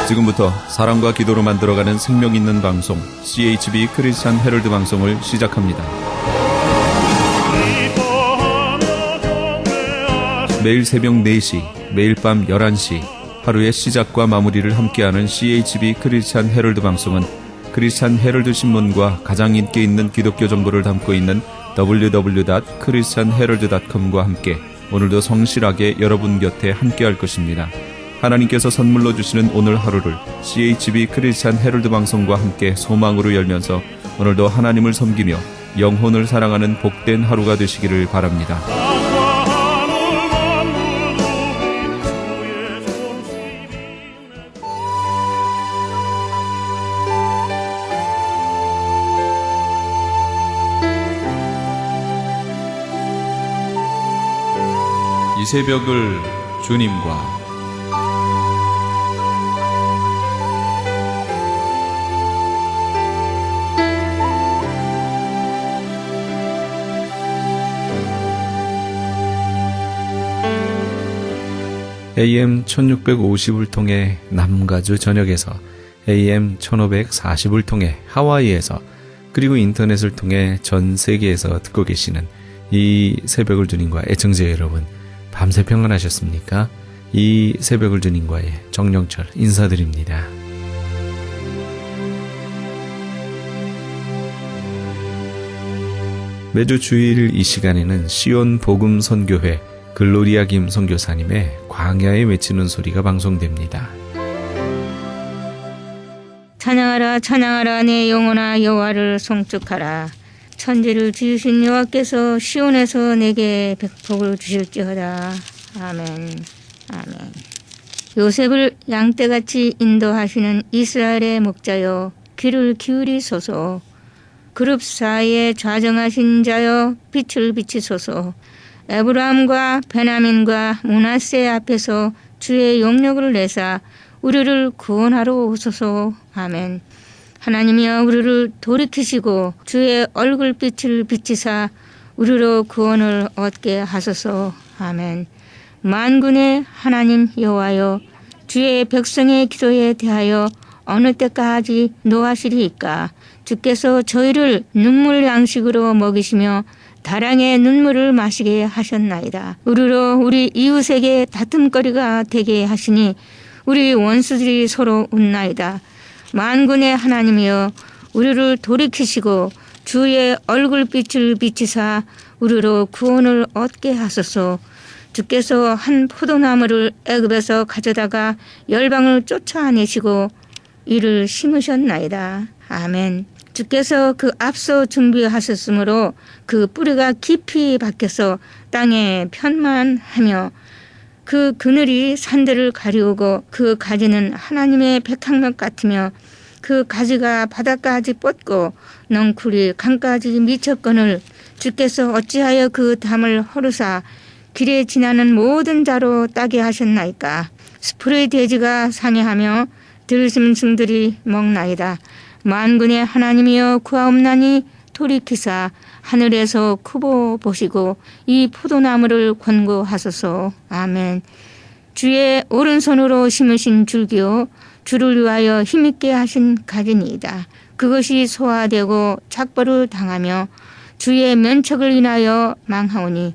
지금부터 사랑과 기도로 만들어가는 생명 있는 방송 CHB 크리스찬 헤럴드 방송을 시작합니다. 매일 새벽 4시, 매일 밤 11시 하루의 시작과 마무리를 함께하는 CHB 크리스찬 헤럴드 방송은 크리스찬 헤럴드 신문과 가장 인기 있는 기독교 정보를 담고 있는 www.christianherald.com과 함께 오늘도 성실하게 여러분 곁에 함께할 것입니다. 하나님께서 선물로 주시는 오늘 하루를 CHB 크리스찬 헤럴드 방송과 함께 소망으로 열면서 오늘도 하나님을 섬기며 영혼을 사랑하는 복된 하루가 되시기를 바랍니다. 이 새벽을 주님과 AM 1650을 통해 남가주 전역에서 AM 1540을 통해 하와이에서 그리고 인터넷을 통해 전 세계에서 듣고 계시는 이 새벽을 주님과 애청자 여러분, 밤새 평안하셨습니까? 이 새벽을 주님과의 정영철 인사드립니다. 매주 주일 이 시간에는 시온 복음 선교회 글로리아 김 선교사님의 광야에 외치는 소리가 방송됩니다. 찬양하라 찬양하라 내 영혼아 여호와를 송축하라. 천지를 지으신 여호와께서 시온에서 내게 백복을 주실지어다. 아멘. 아멘. 요셉을 양떼같이 인도하시는 이스라엘의 목자여 귀를 기울이소서. 그룹 사이에 좌정하신 자여 빛을 비치소서. 에브라함과 베냐민과 므낫세 앞에서 주의 용력을 내사 우리를 구원하러 오소서. 아멘. 하나님이여 우리를 돌이키시고 주의 얼굴빛을 비치사 우리로 구원을 얻게 하소서. 아멘. 만군의 하나님 여호와여 주의 백성의 기도에 대하여 어느 때까지 노하시리이까. 주께서 저희를 눈물 양식으로 먹이시며 다랑의 눈물을 마시게 하셨나이다. 우리로 우리 이웃에게 다툼거리가 되게 하시니 우리 원수들이 서로 웃나이다. 만군의 하나님이여 우리를 돌이키시고 주의 얼굴빛을 비치사 우리로 구원을 얻게 하소서. 주께서 한 포도나무를 애굽에서 가져다가 열방을 쫓아내시고 이를 심으셨나이다. 아멘. 주께서 그 앞서 준비하셨으므로 그 뿌리가 깊이 박혀서 땅에 편만하며 그 그늘이 산들을 가리우고 그 가지는 하나님의 백향목 같으며 그 가지가 바닥까지 뻗고 넝쿨이 강까지 미쳤거늘 주께서 어찌하여 그 담을 허르사 길에 지나는 모든 자로 따게 하셨나이까. 스프의 돼지가 상해하며 들짐승들이 먹나이다. 만군의 하나님이여 구하옵나니 돌이키사 하늘에서 크보 보시고 이 포도나무를 권고하소서. 아멘. 주의 오른손으로 심으신 줄기요 주를 위하여 힘있게 하신 가지니이다. 그것이 소화되고 착벌을 당하며 주의 면책을 인하여 망하오니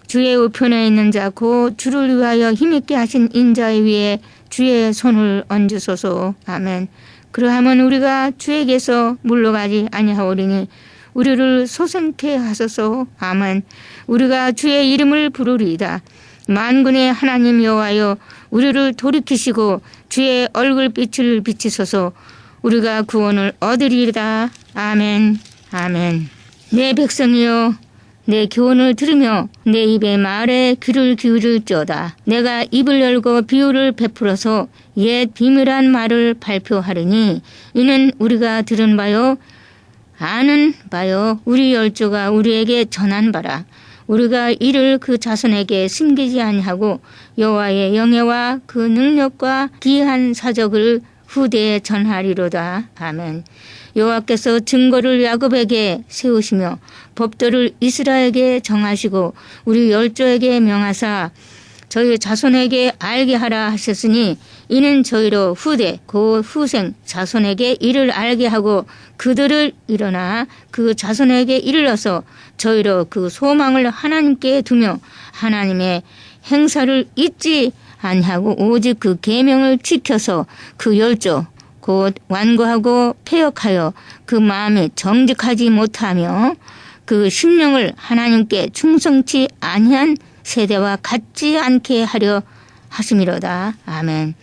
주의 우편에 있는 자 곧 주를 위하여 힘있게 하신 인자 위에 주의 손을 얹으소서. 아멘. 그러하면 우리가 주에게서 물러가지 아니하오리니 우리를 소생케 하소서. 아멘. 우리가 주의 이름을 부르리이다. 만군의 하나님 여호와여 우리를 돌이키시고 주의 얼굴빛을 비치소서. 우리가 구원을 얻으리이다. 아멘. 아멘. 내 백성이여 내 교훈을 들으며 내 입의 말에 귀를 기울일지어다. 내가 입을 열고 비유를 베풀어서 옛 비밀한 말을 발표하리니 이는 우리가 들은 바요 아는 바요 우리 열조가 우리에게 전한 바라. 우리가 이를 그 자손에게 숨기지 아니하고 여호와의 영예와 그 능력과 기이한 사적을 후대에 전하리로다. 아멘. 여호와께서 증거를 야곱에게 세우시며 법도를 이스라엘에게 정하시고 우리 열조에게 명하사 저희 자손에게 알게 하라 하셨으니 이는 저희로 후대 그 후생 자손에게 이를 알게 하고 그들을 일어나 그 자손에게 이르러서 저희로 그 소망을 하나님께 두며 하나님의 행사를 잊지 아니하고 오직 그 계명을 지켜서 그 열조 곧 완고하고 패역하여 그 마음에 정직하지 못하며 그 심령을 하나님께 충성치 아니한 세대와 같지 않게 하려 하심이로다. 아멘.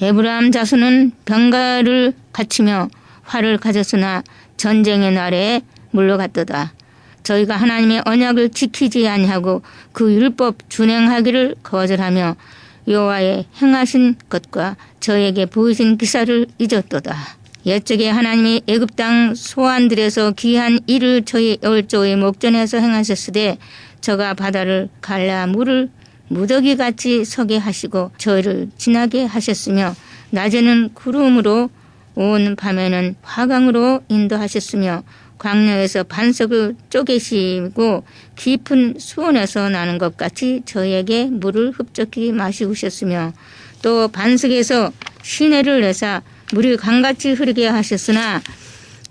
에브라함 자손은 병가를 갖추며 활을 가졌으나 전쟁의 날에 물러갔도다. 저희가 하나님의 언약을 지키지 아니하고 그 율법 준행하기를 거절하며 여호와의 행하신 것과 저에게 보이신 기사를 잊었도다. 옛적에 하나님이 애굽 땅 소안들에서 귀한 일을 저희 열조의 목전에서 행하셨으되 저가 바다를 갈라 물을 무더기같이 서게 하시고 저희를 지나게 하셨으며 낮에는 구름으로 온 밤에는 화강으로 인도하셨으며 광야에서 반석을 쪼개시고 깊은 수온에서 나는 것 같이 저희에게 물을 흡족히 마시우셨으며 또 반석에서 시내를 내사 물이 강같이 흐르게 하셨으나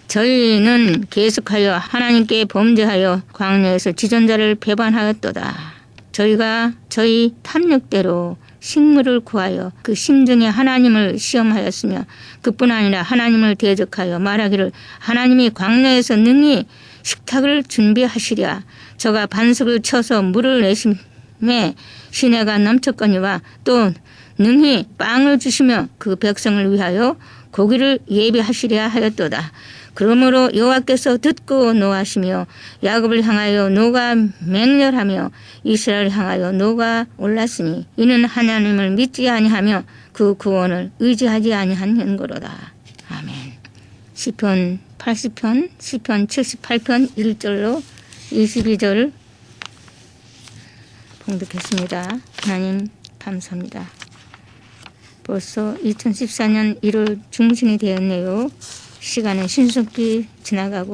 저희는 계속하여 하나님께 범죄하여 광야에서 지존자를 배반하였도다. 저희가 저희 탐욕대로 식물을 구하여 그 심중에 하나님을 시험하였으며 그뿐 아니라 하나님을 대적하여 말하기를 하나님이 광야에서 능히 식탁을 준비하시랴. 저가 반석을 쳐서 물을 내심에 시내가 넘쳤거니와 또 능히 빵을 주시며 그 백성을 위하여 고기를 예비하시랴 하였도다. 그러므로 여호와께서 듣고 노하시며 야곱을 향하여 노가 맹렬하며 이스라엘을 향하여 노가 올랐으니 이는 하나님을 믿지 아니하며 그 구원을 의지하지 아니한 연고로다. 아멘. 시편 80편, 시편 78편 1절로 22절 봉독했습니다. 하나님 감사합니다. 벌써 2014년 1월 중순이 되었네요. 시간은 신속히 지나가고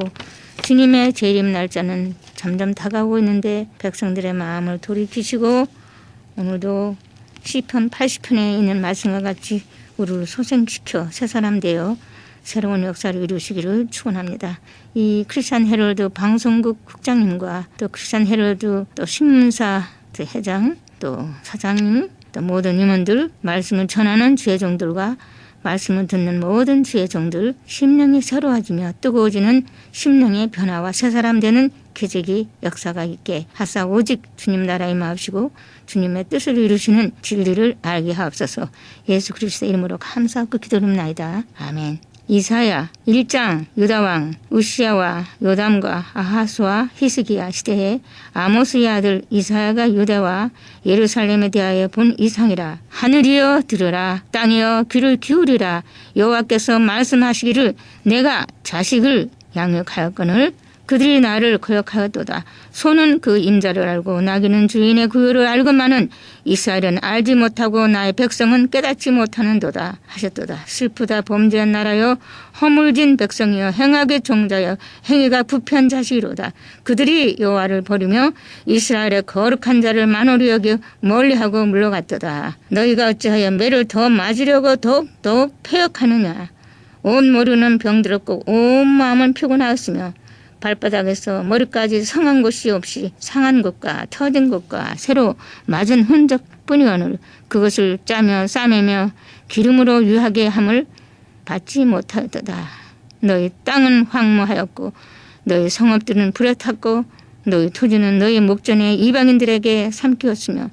주님의 재림 날짜는 점점 다가오고 있는데 백성들의 마음을 돌이키시고 오늘도 시편 80편에 있는 말씀과 같이 우리를 소생시켜 새사람 되어 새로운 역사를 이루시기를 축원합니다. 이 크리스찬 헤럴드 방송국 국장님과 또 크리스찬 헤럴드 또 신문사 회장 또 사장님 또 모든 임원들 말씀을 전하는 주의 종들과 말씀을 듣는 모든 주의 종들 심령이 새로워지며 뜨거워지는 심령의 변화와 새사람 되는 기적이 역사가 있게 하사 오직 주님 나라에 마옵시고 주님의 뜻을 이루시는 진리를 알게 하옵소서. 예수 그리스도의 이름으로 감사하고 기도드립나이다. 아멘. 이사야 1장 유다왕 우시야와 요담과 아하스와 히스기야 시대에 아모스의 아들 이사야가 유다와 예루살렘에 대하여 본 이상이라. 하늘이여 들으라. 땅이여 귀를 기울이라. 여호와께서 말씀하시기를 내가 자식을 양육하였거늘 그들이 나를 거역하였도다. 소는 그 임자를 알고 나귀는 주인의 구유를 알건만은 이스라엘은 알지 못하고 나의 백성은 깨닫지 못하는도다 하셨도다. 슬프다 범죄한 나라여 허물진 백성이여 행악의 종자여 행위가 부패한 자식이로다. 그들이 여호와를 버리며 이스라엘의 거룩한 자를 만홀히 여겨 멀리하고 물러갔도다. 너희가 어찌하여 매를 더 맞으려고 더욱 패역하느냐. 온 머리는 병들었고 온 마음은 피곤하였으며 발바닥에서 머리까지 성한 곳이 없이 상한 곳과 터진 곳과 새로 맞은 흔적뿐이오늘 그것을 짜며 싸매며 기름으로 유하게 함을 받지 못하였도다. 너희 땅은 황무하였고 너희 성읍들은 불에 탔고 너희 토지는 너희 목전에 이방인들에게 삼키었으며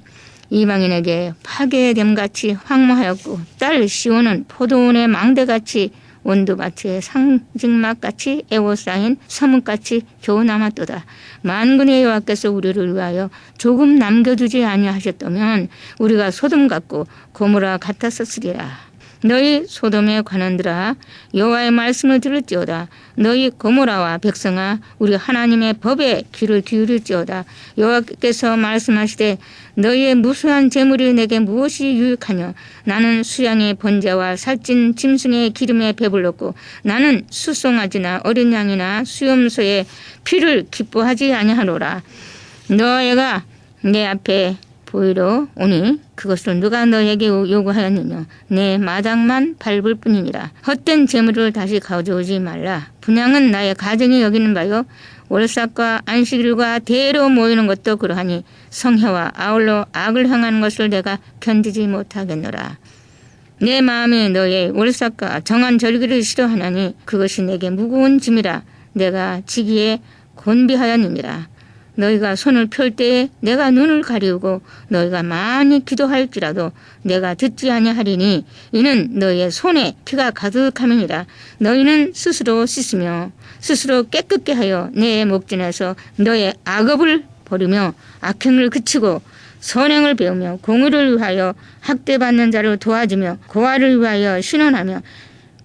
이방인에게 파괴됨같이 황무하였고 딸 시온은 포도원의 망대같이 온두밭에 상징막같이 에워싸인 서문같이 겨우 남았도다. 만군의 여호와께서 우리를 위하여 조금 남겨두지 아니하셨다면 우리가 소돔 같고 고모라 같았었으리라. 너희 소돔의 관원들아 여호와의 말씀을 들을지어다. 너희 고모라와 백성아 우리 하나님의 법에 귀를 기울일지어다. 여호와께서 말씀하시되 너희의 무수한 재물이 내게 무엇이 유익하냐. 나는 수양의 번제와 살찐 짐승의 기름에 배불렀고 나는 수송아지나 어린 양이나 수염소의 피를 기뻐하지 아니하노라. 너희가 내 앞에 보이러 오니 그것을 누가 너에게 요구하였느냐. 내 마당만 밟을 뿐이니라. 헛된 재물을 다시 가져오지 말라. 분양은 나의 가정이 여기는 바요. 월삭과 안식일과 대로 모이는 것도 그러하니 성회와 아울러 악을 행하는 것을 내가 견디지 못하겠노라. 내 마음이 너의 월삭과 정한 절기를 싫어하나니 그것이 내게 무거운 짐이라. 내가 지기에 곤비하였느니라. 너희가 손을 펼 때에 내가 눈을 가리우고 너희가 많이 기도할지라도 내가 듣지 아니하리니 이는 너희의 손에 피가 가득함이니라. 너희는 스스로 씻으며 스스로 깨끗게 하여 내 목전에서 너의 악업을 버리며 악행을 그치고 선행을 배우며 공의를 위하여 학대받는 자를 도와주며 고아를 위하여 신원하며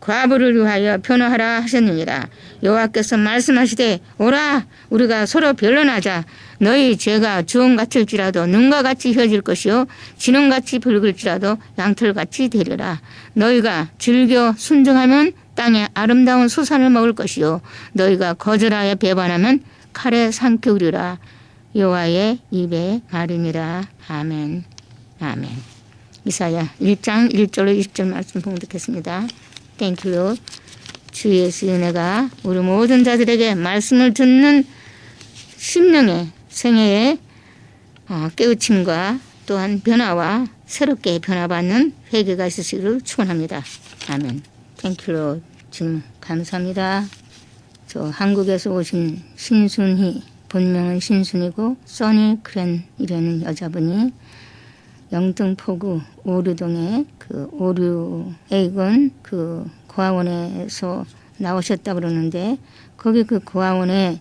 과부를 위하여 변호하라 하셨느니라. 여호와께서 말씀하시되 오라 우리가 서로 변론하자. 너희 죄가 주홍같을지라도 눈과 같이 휘어질 것이요 진홍같이 붉을지라도 양털같이 되리라. 너희가 즐겨 순종하면 땅에 아름다운 소산을 먹을 것이요 너희가 거절하여 배반하면 칼에 삼키우리라. 여호와의 입의 말이니라. 아멘. 아멘. 이사야 1장 1절로 20절 말씀 봉독했습니다. 땡큐 Lord. 주 예수의 은혜가 우리 모든 자들에게 말씀을 듣는 심령의 생애의 깨우침과 또한 변화와 새롭게 변화받는 회개가 있으시기를 축원합니다. 아멘. 땡큐 Lord. 주님 감사합니다. 저 한국에서 오신 신순희, 본명은 신순이고 써니 크랜이라는 여자분이 영등포구 오류동에 그 오류에이건 그 고아원에서 나오셨다 그러는데 거기 그 고아원에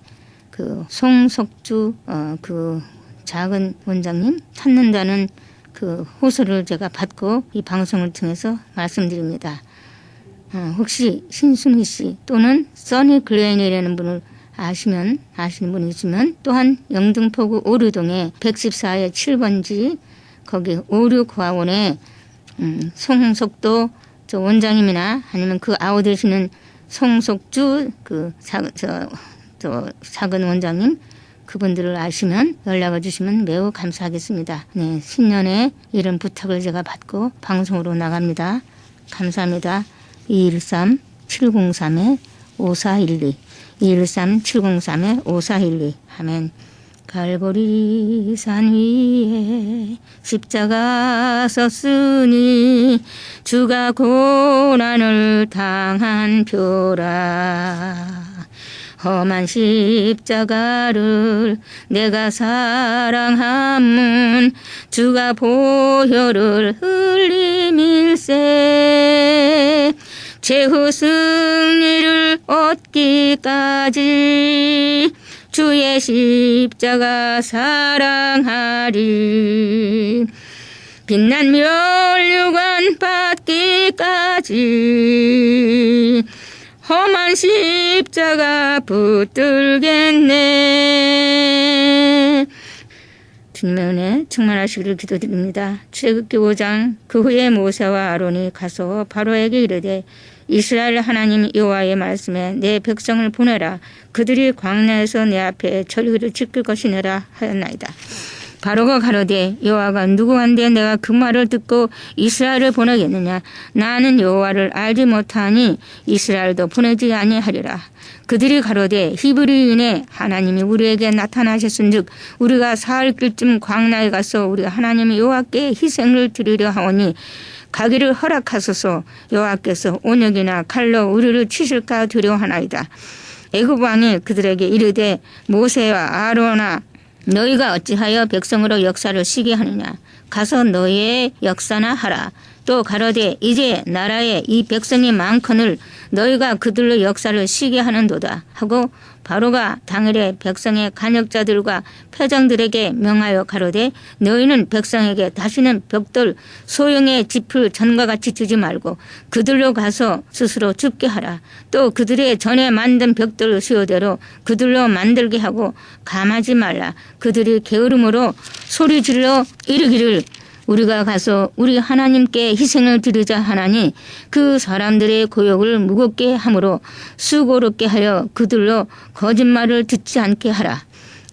그 송석주 그 작은 원장님 찾는다는 그 호소를 제가 받고 이 방송을 통해서 말씀드립니다. 혹시 신순희 씨 또는 써니 클레인이라는 분을 아시는 분이 있으면 또한 영등포구 오류동에 114의 7번지 거기 오류 고아원에 송석도 저 원장님이나 아니면 그 아우 되시는 송석주 그 작은 원장님 그분들을 아시면 연락을 주시면 매우 감사하겠습니다. 네, 신년에 이런 부탁을 제가 받고 방송으로 나갑니다. 감사합니다. 213-703-5412 213-703-5412 아멘. 갈보리 산 위에 십자가 섰으니 주가 고난을 당한 표라. 험한 십자가를 내가 사랑함은 주가 보혈을 흘림일세. 최후 승리를 얻기까지 주의 십자가 사랑하리. 빛난 멸류관 받기까지 험한 십자가 붙들겠네. 주님의 은혜 충만하시기를 기도드립니다. 출애굽기 5장 그 후에 모세와 아론이 가서 바로에게 이르되 이스라엘 하나님 여호와의 말씀에 내 백성을 보내라. 그들이 광야에서 내 앞에 절기를 지킬 것이니라 하였나이다. 바로가 가로되 여호와가 누구한데 내가 그 말을 듣고 이스라엘을 보내겠느냐. 나는 여호와를 알지 못하니 이스라엘도 보내지 아니하리라. 그들이 가로되 히브리인의 하나님이 우리에게 나타나셨은즉 우리가 사흘 길쯤 광야에 가서 우리 하나님 여호와께 희생을 드리려 하오니 가기를 허락하소서. 여호와께서 온역이나 칼로 우리를 치실까 두려워하나이다. 애굽 왕이 그들에게 이르되 모세와 아론아 너희가 어찌하여 백성으로 역사를 시게 하느냐. 가서 너희의 역사나 하라. 또 가로되 이제 나라에 이 백성이 많거늘 너희가 그들로 역사를 시게 하는도다 하고 바로가 당일에 백성의 간역자들과 패장들에게 명하여 가로되 너희는 백성에게 다시는 벽돌 소형의 짚을 전과 같이 주지 말고 그들로 가서 스스로 죽게 하라. 또 그들의 전에 만든 벽돌 수요대로 그들로 만들게 하고 감하지 말라. 그들이 게으름으로 소리 질러 이르기를 우리가 가서 우리 하나님께 희생을 드리자 하나니 그 사람들의 고역을 무겁게 함으로 수고롭게 하여 그들로 거짓말을 듣지 않게 하라.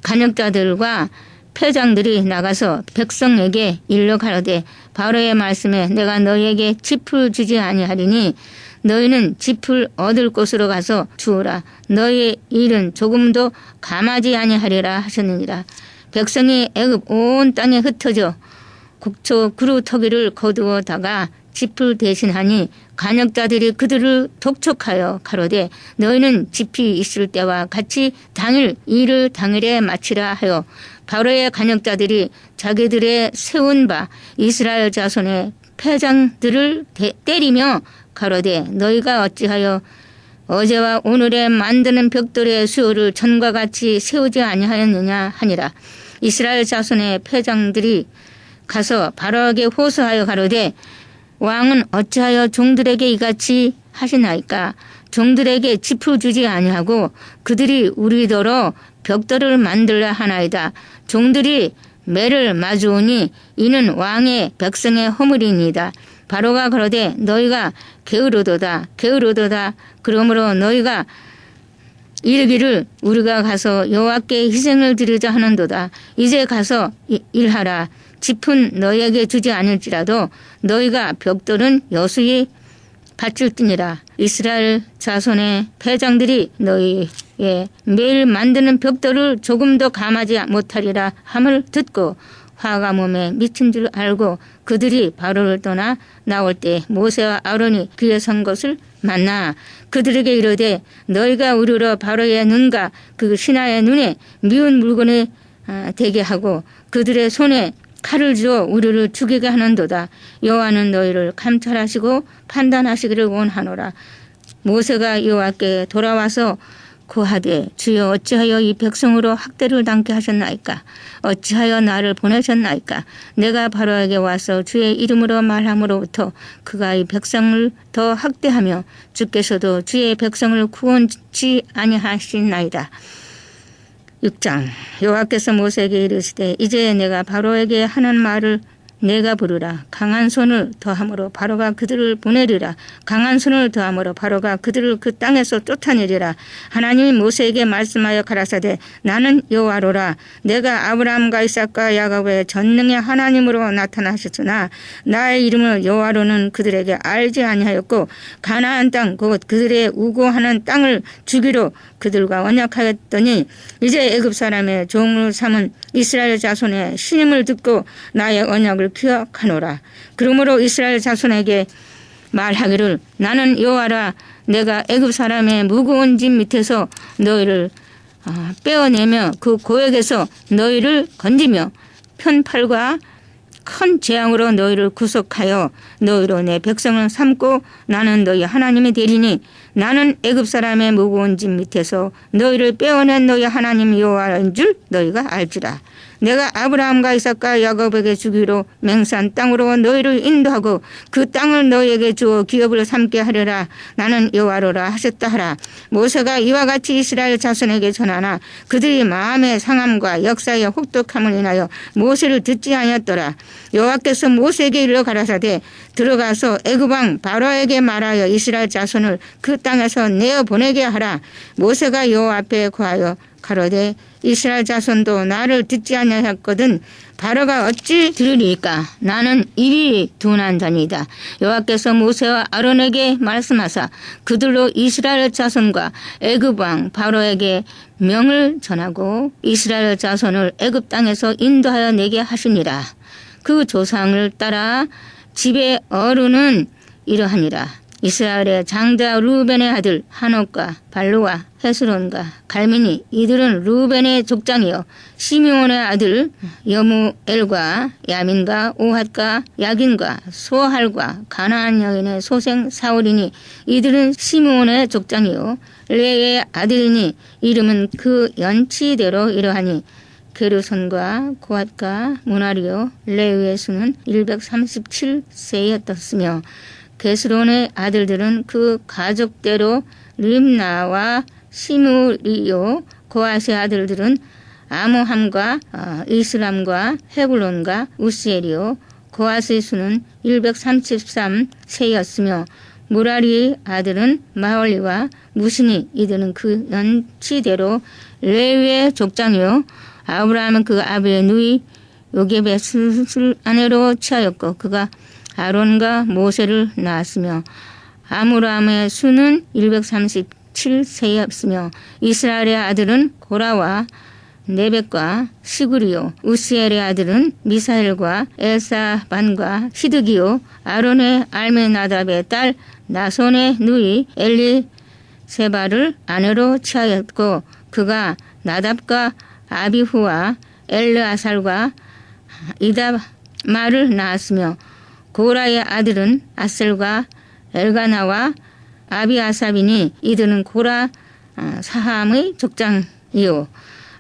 간역자들과 패장들이 나가서 백성에게 일러 가로되 바로의 말씀에 내가 너희에게 짚을 주지 아니하리니 너희는 짚을 얻을 곳으로 가서 주오라. 너희의 일은 조금도 감하지 아니하리라 하셨느니라. 백성이 애굽 온 땅에 흩어져 곡초 그루터기를 거두어다가 짚을 대신하니 간역자들이 그들을 독촉하여 가로되 너희는 짚이 있을 때와 같이 당일 일을 당일에 마치라 하여 바로의 간역자들이 자기들의 세운 바 이스라엘 자손의 패장들을 때리며 가로되 너희가 어찌하여 어제와 오늘에 만드는 벽돌의 수요를 전과 같이 세우지 아니하였느냐 하니라. 이스라엘 자손의 패장들이 가서 바로에게 호소하여 가로되 왕은 어찌하여 종들에게 이같이 하시나이까. 종들에게 짚을 주지 아니하고 그들이 우리더러 벽돌을 만들라 하나이다. 종들이 매를 마주오니 이는 왕의 백성의 허물이니이다. 바로가 그러되 너희가 게으르도다 게으르도다. 그러므로 너희가 이르기를 우리가 가서 여호와께 희생을 드리자 하는도다. 이제 가서 일하라. 짚은 너희에게 주지 않을지라도 너희가 벽돌은 여수히 바칠지니라. 이스라엘 자손의 패장들이 너희의 매일 만드는 벽돌을 조금도 감하지 못하리라 함을 듣고 화가 몸에 미친 줄 알고 그들이 바로를 떠나 나올 때 모세와 아론이 그에 선 것을 만나 그들에게 이르되 너희가 우리로 바로의 눈과 그 신하의 눈에 미운 물건을 되게 하고 그들의 손에 칼을 주어 우리를 죽이게 하는도다. 여호와는 너희를 감찰하시고 판단하시기를 원하노라. 모세가 여호와께 돌아와서 고하되 주여 어찌하여 이 백성으로 학대를 당케 하셨나이까. 어찌하여 나를 보내셨나이까. 내가 바로에게 와서 주의 이름으로 말함으로부터 그가 이 백성을 더 학대하며 주께서도 주의 백성을 구원치 아니하시나이다. 6장 여호와께서 모세에게 이르시되 이제 내가 바로에게 하는 말을 내가 부르라. 강한 손을 더함으로 바로가 그들을 보내리라. 강한 손을 더함으로 바로가 그들을 그 땅에서 쫓아내리라. 하나님이 모세에게 말씀하여 가라사대 나는 여호와로라. 내가 아브라함과 이삭과 야곱의 전능의 하나님으로 나타나셨으나 나의 이름을 여호와로는 그들에게 알지 아니하였고 가나안 땅 곧 그들의 우고하는 땅을 주기로 그들과 언약하였더니 이제 애굽 사람의 종을 삼은 이스라엘 자손의 신임을 듣고 나의 언약을 기억하노라. 그러므로 이스라엘 자손에게 말하기를 나는 여호와라. 내가 애굽 사람의 무거운 짐 밑에서 너희를 빼어내며 그 고역에서 너희를 건지며 편팔과 큰 재앙으로 너희를 구속하여 너희로 내 백성을 삼고 나는 너희 하나님이 되리니 나는 애굽 사람의 무거운 짐 밑에서 너희를 빼어낸 너희 하나님 여호와인 줄 너희가 알지라. 내가 아브라함과 이삭과 야곱에게 주기로 맹세한 땅으로 너희를 인도하고 그 땅을 너희에게 주어 기업을 삼게 하리라. 나는 여호와로라 하셨다 하라. 모세가 이와 같이 이스라엘 자손에게 전하나 그들이 마음의 상함과 역사의 혹독함을 인하여 모세를 듣지 아니었더라. 여호와께서 모세에게 이르러 가라사대 들어가서 애굽 왕 바로에게 말하여 이스라엘 자손을 그 땅에서 내어 보내게 하라. 모세가 여호와 앞에 고하여 가로되 이스라엘 자손도 나를 듣지 아니하였거든 바로가 어찌 들으리까. 나는 입이 둔한 자니이다. 여호와께서 모세와 아론에게 말씀하사 그들로 이스라엘 자손과 애굽 왕 바로에게 명을 전하고 이스라엘 자손을 애굽 땅에서 인도하여 내게 하시니라. 그 조상을 따라 집의 어른은 이러하니라. 이스라엘의 장자 루벤의 아들 하녹과 발루와 헤스론과 갈미니 이들은 루벤의 족장이요 시므온의 아들 여무엘과 야민과 오핫과 야긴과 소할과 가나안 여인의 소생 사울이니 이들은 시므온의 족장이요 레의 아들이니 이름은 그 연치대로 이러하니 게르손과 고핫과 무나리요 레위의 수는 137세였었으며 게스론의 아들들은 그 가족대로 림나와 시므리요 고핫의 아들들은 아모함과 이스람과 헤블론과 우시엘이요 고핫의 수는 133세였으며 무라리의 아들은 마올리와 무시니 이들은 그 연치대로 레위의 족장이요 아브라함은 그 아비의 누이 요셉의 수술 아내로 취하였고 그가 아론과 모세를 낳았으며 아므람의 수는 137세였으며 이스라엘의 아들은 고라와 네벡과 시구리요 우시엘의 아들은 미사엘과 엘사반과 히드기요 아론의 알메나답의 딸 나손의 누이 엘리세바를 아내로 취하였고 그가 나답과 아비후와 엘르아살과 이다마를 낳았으며 고라의 아들은 아셀과 엘가나와 아비아삽이니 이들은 고라 사함의 족장이요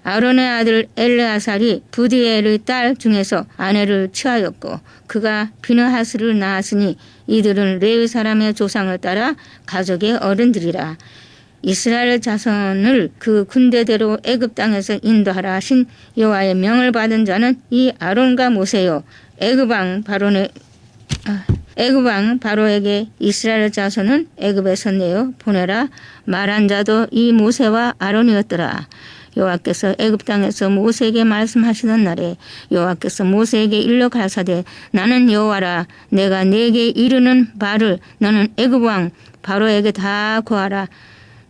아론의 아들 엘르아살이 부디엘의 딸 중에서 아내를 취하였고 그가 비느하스를 낳았으니 이들은 레위 사람의 조상을 따라 가족의 어른들이라. 이스라엘 자손을 그 군대대로 애굽 땅에서 인도하라 하신 여호와의 명을 받은 자는 이 아론과 모세요. 애굽 왕 바로에게 이스라엘 자손은 애굽에서 내어 보내라 말한 자도 이 모세와 아론이었더라. 여호와께서 애굽 땅에서 모세에게 말씀하시던 날에 여호와께서 모세에게 일러 가라사대 나는 여호와라 내가 네게 이르는 바를 너는 애굽 왕 바로에게 다 고하라.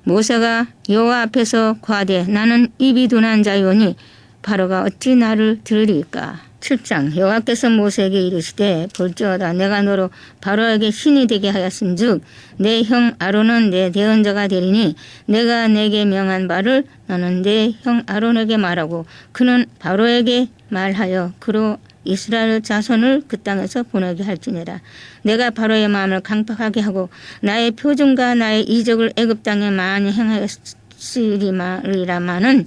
모세가 여호와 앞에서 고하되 나는 입이 둔한 자요니 바로가 어찌 나를 들으리까. 7장 여호와께서 모세에게 이르시되 볼지어다 내가 너로 바로에게 신이 되게 하였은즉 내 형 아론은 내 대언자가 되리니 내가 내게 명한 바를 너는 내 형 아론에게 말하고 그는 바로에게 말하여 그로 이스라엘 자손을 그 땅에서 보내게 할지니라. 내가 바로의 마음을 강팍하게 하고 나의 표준과 나의 이적을 애굽 땅에 많이 행하였으리마는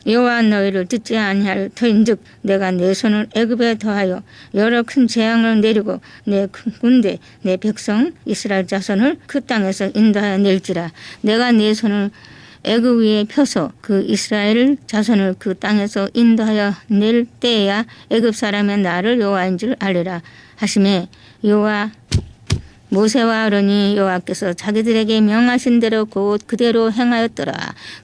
여호와 너희를 듣지 아니할 터인즉 내가 내 손을 애굽에 더하여 여러 큰 재앙을 내리고 내 큰 군대 내 백성 이스라엘 자손을 그 땅에서 인도하여 낼지라. 내가 내 손을 애굽 위에 펴서 그 이스라엘 자손을 그 땅에서 인도하여 낼 때에야 애굽 사람의 나를 여호와인 줄 알리라 하시매 여호와 모세와 아론이 여호와께서 자기들에게 명하신 대로 곧 그대로 행하였더라.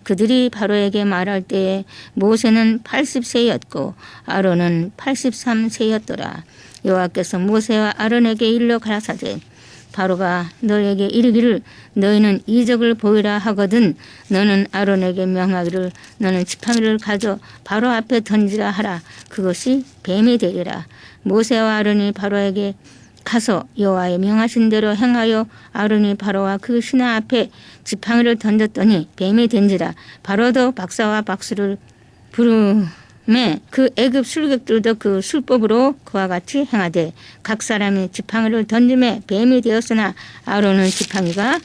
그들이 바로에게 말할 때에 모세는 80세였고 아론은 83세였더라. 여호와께서 모세와 아론에게 일러 가라사대 바로가 너에게 이르기를 너희는 이적을 보이라 하거든 너는 아론에게 명하기를 너는 지팡이를 가져 바로 앞에 던지라 하라. 그것이 뱀이 되리라. 모세와 아론이 바로에게 가서 여호와의 명하신 대로 행하여 아론이 바로와 그 신하 앞에 지팡이를 던졌더니 뱀이 된지라. 바로도 박사와 박수를 부르매 그 애굽 술객들도 그 술법으로 그와 같이 행하되 각 사람이 지팡이를 던짐에 뱀이 되었으나 아론은 지팡이가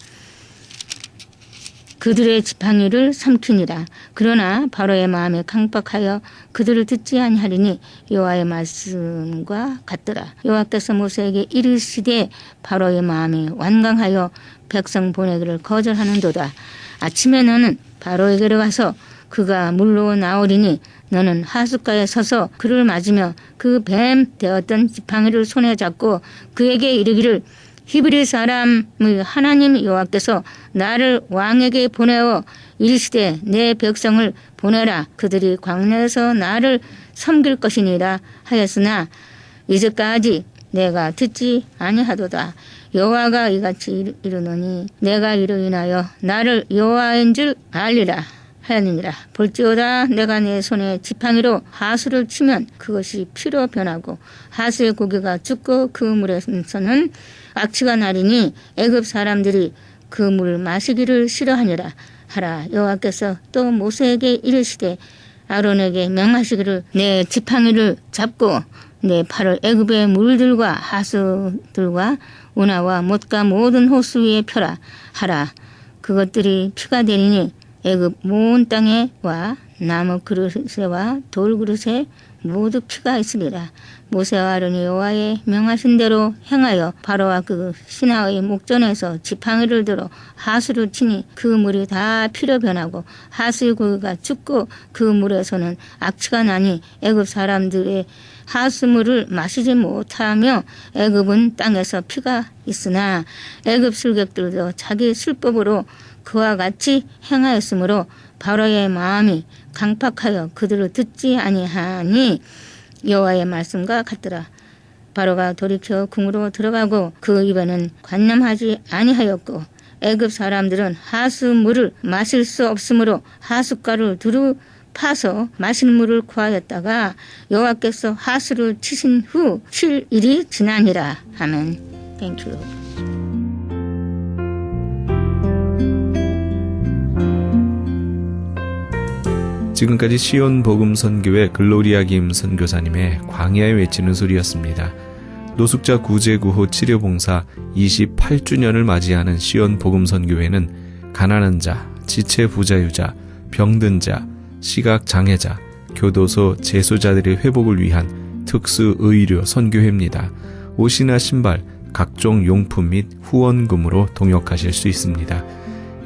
그들의 지팡이를 삼키니라. 그러나 바로의 마음에 강박하여 그들을 듣지 아니하리니 여호와의 말씀과 같더라. 여호와께서 모세에게 이르시되 바로의 마음이 완강하여 백성 보내기를 거절하는도다. 아침에 너는 바로에게로 가서 그가 물로 나오리니 너는 하숫가에 서서 그를 맞으며 그 뱀 되었던 지팡이를 손에 잡고 그에게 이르기를 히브리 사람의 하나님 여호와께서 나를 왕에게 보내어 이르시되 내 백성을 보내라. 그들이 광야에서 나를 섬길 것이니라 하였으나 이제까지 내가 듣지 아니하도다. 여호와가 이같이 이르노니 내가 이로 인하여 나를 여호와인 줄 알리라 하였느니라. 볼지어다 내가 내 손에 지팡이로 하수를 치면 그것이 피로 변하고 하수의 고기가 죽고 그 물에서는 악취가 나리니 애굽 사람들이 그 물을 마시기를 싫어하니라 하라. 여호와께서 또 모세에게 이르시되 아론에게 명하시기를 내 지팡이를 잡고 내 팔을 애굽의 물들과 하수들과 운하와 못과 모든 호수 위에 펴라 하라. 그것들이 피가 되리니 애굽 온 땅에와 나무 그릇에와 돌 그릇에 모두 피가 있으리라. 모세와 아론이 여호와의 명하신 대로 행하여 바로와 그 신하의 목전에서 지팡이를 들어 하수를 치니 그 물이 다 피로 변하고 하수의 고기가 죽고 그 물에서는 악취가 나니 애굽 사람들의 하수물을 마시지 못하며 애굽은 땅에서 피가 있으나 애굽 술객들도 자기 술법으로 그와 같이 행하였으므로 바로의 마음이 강팍하여 그들을 듣지 아니하니 여호와의 말씀과 같더라. 바로가 돌이켜 궁으로 들어가고 그 입에는 관념하지 아니하였고 애굽 사람들은 하수 물을 마실 수 없으므로 하숫가루를 두루 파서 마실 물을 구하였다가 여호와께서 하수를 치신 후 7일이 지나니라. 아멘. Thank you. 지금까지 시온 복음 선교회 글로리아 김 선교사님의 광야에 외치는 소리였습니다. 노숙자 구제 구호 치료 봉사 28주년을 맞이하는 시온 복음 선교회는 가난한 자, 지체 부자유자, 병든 자, 시각 장애자, 교도소 재소자들의 회복을 위한 특수 의료 선교회입니다. 옷이나 신발, 각종 용품 및 후원금으로 동역하실 수 있습니다.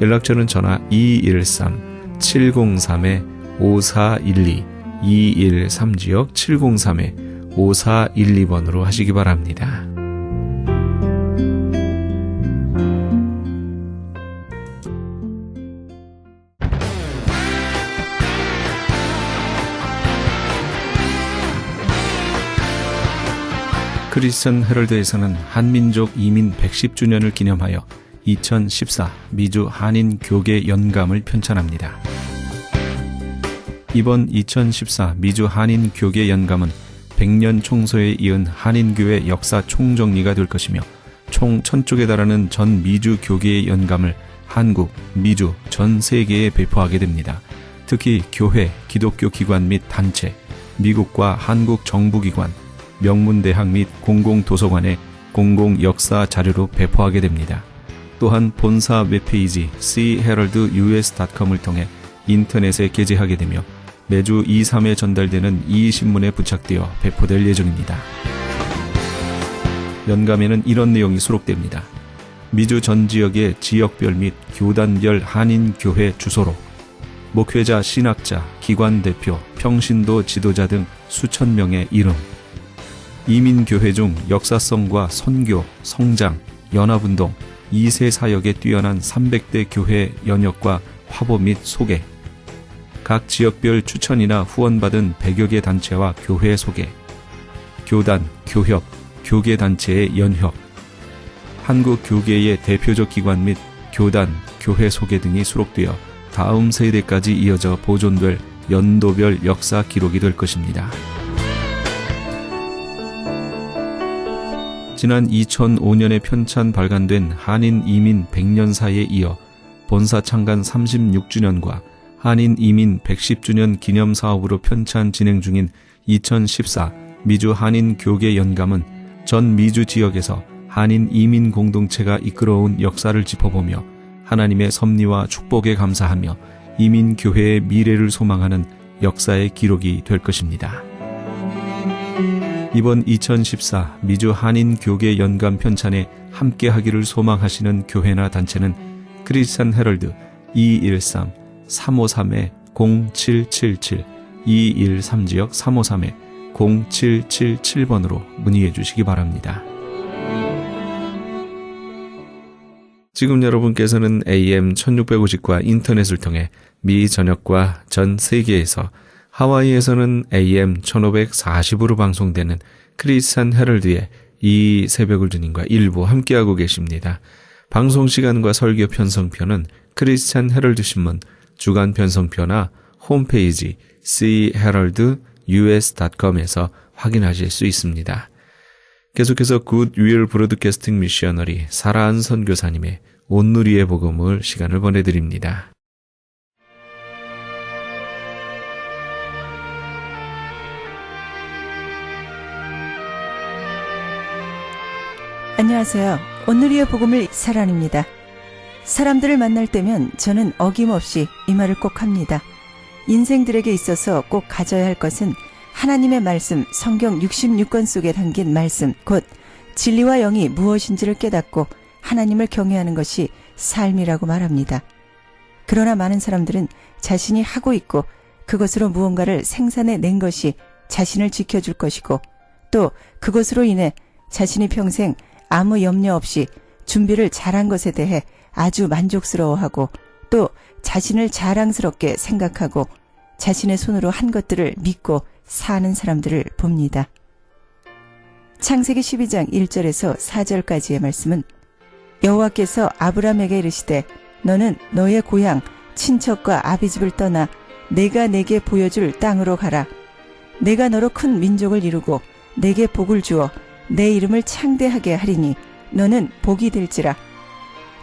연락처는 전화 213-703-5412 213지역 703-5412번으로 하시기 바랍니다. 크리스천 헤럴드에서는 한민족 이민 110주년을 기념하여 2014 미주 한인 교계 연감을 편찬합니다. 이번 2014 미주 한인 교계 연감은 100년 총소에 이은 한인교회 역사 총정리가 될 것이며 총 1000쪽에 달하는 전 미주 교계의 연감을 한국, 미주, 전 세계에 배포하게 됩니다. 특히 교회, 기독교 기관 및 단체, 미국과 한국 정부기관, 명문대학 및 공공도서관의 공공역사 자료로 배포하게 됩니다. 또한 본사 웹페이지 cheraldus.com을 통해 인터넷에 게재하게 되며 매주 2, 3회 전달되는 이 신문에 부착되어 배포될 예정입니다. 연감에는 이런 내용이 수록됩니다. 미주 전 지역의 지역별 및 교단별 한인교회 주소로 목회자, 신학자, 기관 대표, 평신도 지도자 등 수천 명의 이름, 이민교회 중 역사성과 선교, 성장, 연합운동, 2세 사역에 뛰어난 300대 교회 연역과 화보 및 소개, 각 지역별 추천이나 후원받은 100여 개 단체와 교회 소개, 교단, 교협, 교계단체의 연협, 한국 교계의 대표적 기관 및 교단, 교회 소개 등이 수록되어 다음 세대까지 이어져 보존될 연도별 역사 기록이 될 것입니다. 지난 2005년에 편찬 발간된 한인 이민 100년사에 이어 본사 창간 36주년과 한인 이민 110주년 기념 사업으로 편찬 진행 중인 2014 미주 한인 교계 연감은 전 미주 지역에서 한인 이민 공동체가 이끌어온 역사를 짚어보며 하나님의 섭리와 축복에 감사하며 이민 교회의 미래를 소망하는 역사의 기록이 될 것입니다. 이번 2014 미주 한인 교계 연감 편찬에 함께하기를 소망하시는 교회나 단체는 크리스찬 헤럴드 213-353-0777 213지역 353-0777번으로 문의해 주시기 바랍니다. 지금 여러분께서는 AM 1650과 인터넷을 통해 미 전역과 전 세계에서 하와이에서는 AM 1540으로 방송되는 크리스찬 헤럴드의 이 새벽을 주님과 일부 함께하고 계십니다. 방송 시간과 설교 편성표는 크리스찬 헤럴드 신문 주간 편성표나 홈페이지 cheraldus.com에서 확인하실 수 있습니다. 계속해서 굿윌 브로드캐스팅 미셔너리 사라한 선교사님의 온누리의 복음을 시간을 보내드립니다. 안녕하세요. 오늘의 복음을 사란입니다. 사람들을 만날 때면 저는 어김없이 이 말을 꼭 합니다. 인생들에게 있어서 꼭 가져야 할 것은 하나님의 말씀, 성경 66권 속에 담긴 말씀, 곧 진리와 영이 무엇인지를 깨닫고 하나님을 경외하는 것이 삶이라고 말합니다. 그러나 많은 사람들은 자신이 하고 있고 그것으로 무언가를 생산해 낸 것이 자신을 지켜줄 것이고 또 그것으로 인해 자신이 평생 아무 염려 없이 준비를 잘한 것에 대해 아주 만족스러워하고 또 자신을 자랑스럽게 생각하고 자신의 손으로 한 것들을 믿고 사는 사람들을 봅니다. 창세기 12장 1절에서 4절까지의 말씀은 여호와께서 아브람에게 이르시되 너는 너의 고향 친척과 아비집을 떠나 내가 내게 보여줄 땅으로 가라. 내가 너로 큰 민족을 이루고 내게 복을 주어 내 이름을 창대하게 하리니 너는 복이 될지라.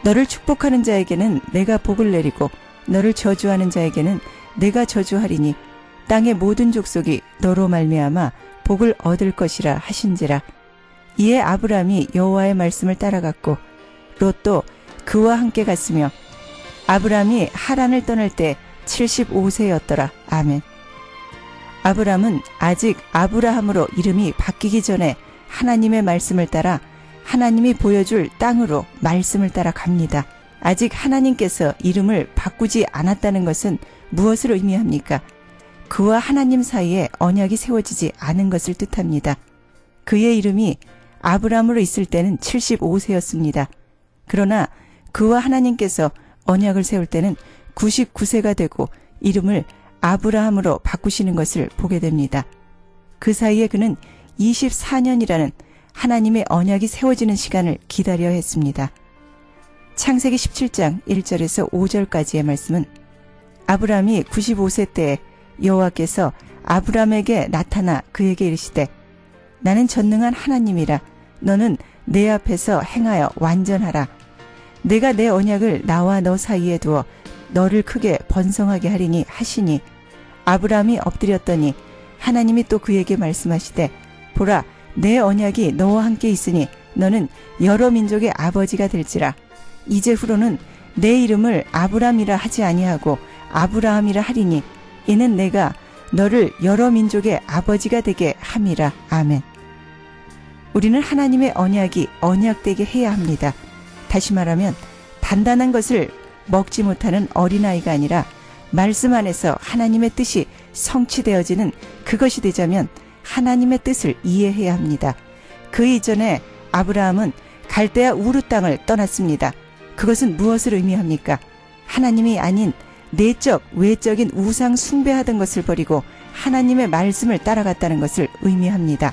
너를 축복하는 자에게는 내가 복을 내리고 너를 저주하는 자에게는 내가 저주하리니 땅의 모든 족속이 너로 말미암아 복을 얻을 것이라 하신지라. 이에 아브람이 여호와의 말씀을 따라갔고 롯도 그와 함께 갔으며 아브람이 하란을 떠날 때 75세였더라. 아멘. 아브람은 아직 아브라함으로 이름이 바뀌기 전에 하나님의 말씀을 따라 하나님이 보여줄 땅으로 말씀을 따라 갑니다. 아직 하나님께서 이름을 바꾸지 않았다는 것은 무엇을 의미합니까? 그와 하나님 사이에 언약이 세워지지 않은 것을 뜻합니다. 그의 이름이 아브람으로 있을 때는 75세였습니다. 그러나 그와 하나님께서 언약을 세울 때는 99세가 되고 이름을 아브라함으로 바꾸시는 것을 보게 됩니다. 그 사이에 그는 24년이라는 하나님의 언약이 세워지는 시간을 기다려야 했습니다. 창세기 17장 1절에서 5절까지의 말씀은 아브람이 95세 때에 여호와께서 아브람에게 나타나 그에게 이르시되 나는 전능한 하나님이라. 너는 내 앞에서 행하여 완전하라. 내가 내 언약을 나와 너 사이에 두어 너를 크게 번성하게 하리니 하시니 아브람이 엎드렸더니 하나님이 또 그에게 말씀하시되 보라 내 언약이 너와 함께 있으니 너는 여러 민족의 아버지가 될지라. 이제후로는 내 이름을 아브람이라 하지 아니하고 아브라함이라 하리니 이는 내가 너를 여러 민족의 아버지가 되게 함이라. 아멘. 우리는 하나님의 언약이 언약되게 해야 합니다. 다시 말하면 단단한 것을 먹지 못하는 어린아이가 아니라 말씀 안에서 하나님의 뜻이 성취되어지는 그것이 되자면 하나님의 뜻을 이해해야 합니다. 그 이전에 아브라함은 갈대아 우르 땅을 떠났습니다. 그것은 무엇을 의미합니까? 하나님이 아닌 내적, 외적인 우상 숭배하던 것을 버리고 하나님의 말씀을 따라갔다는 것을 의미합니다.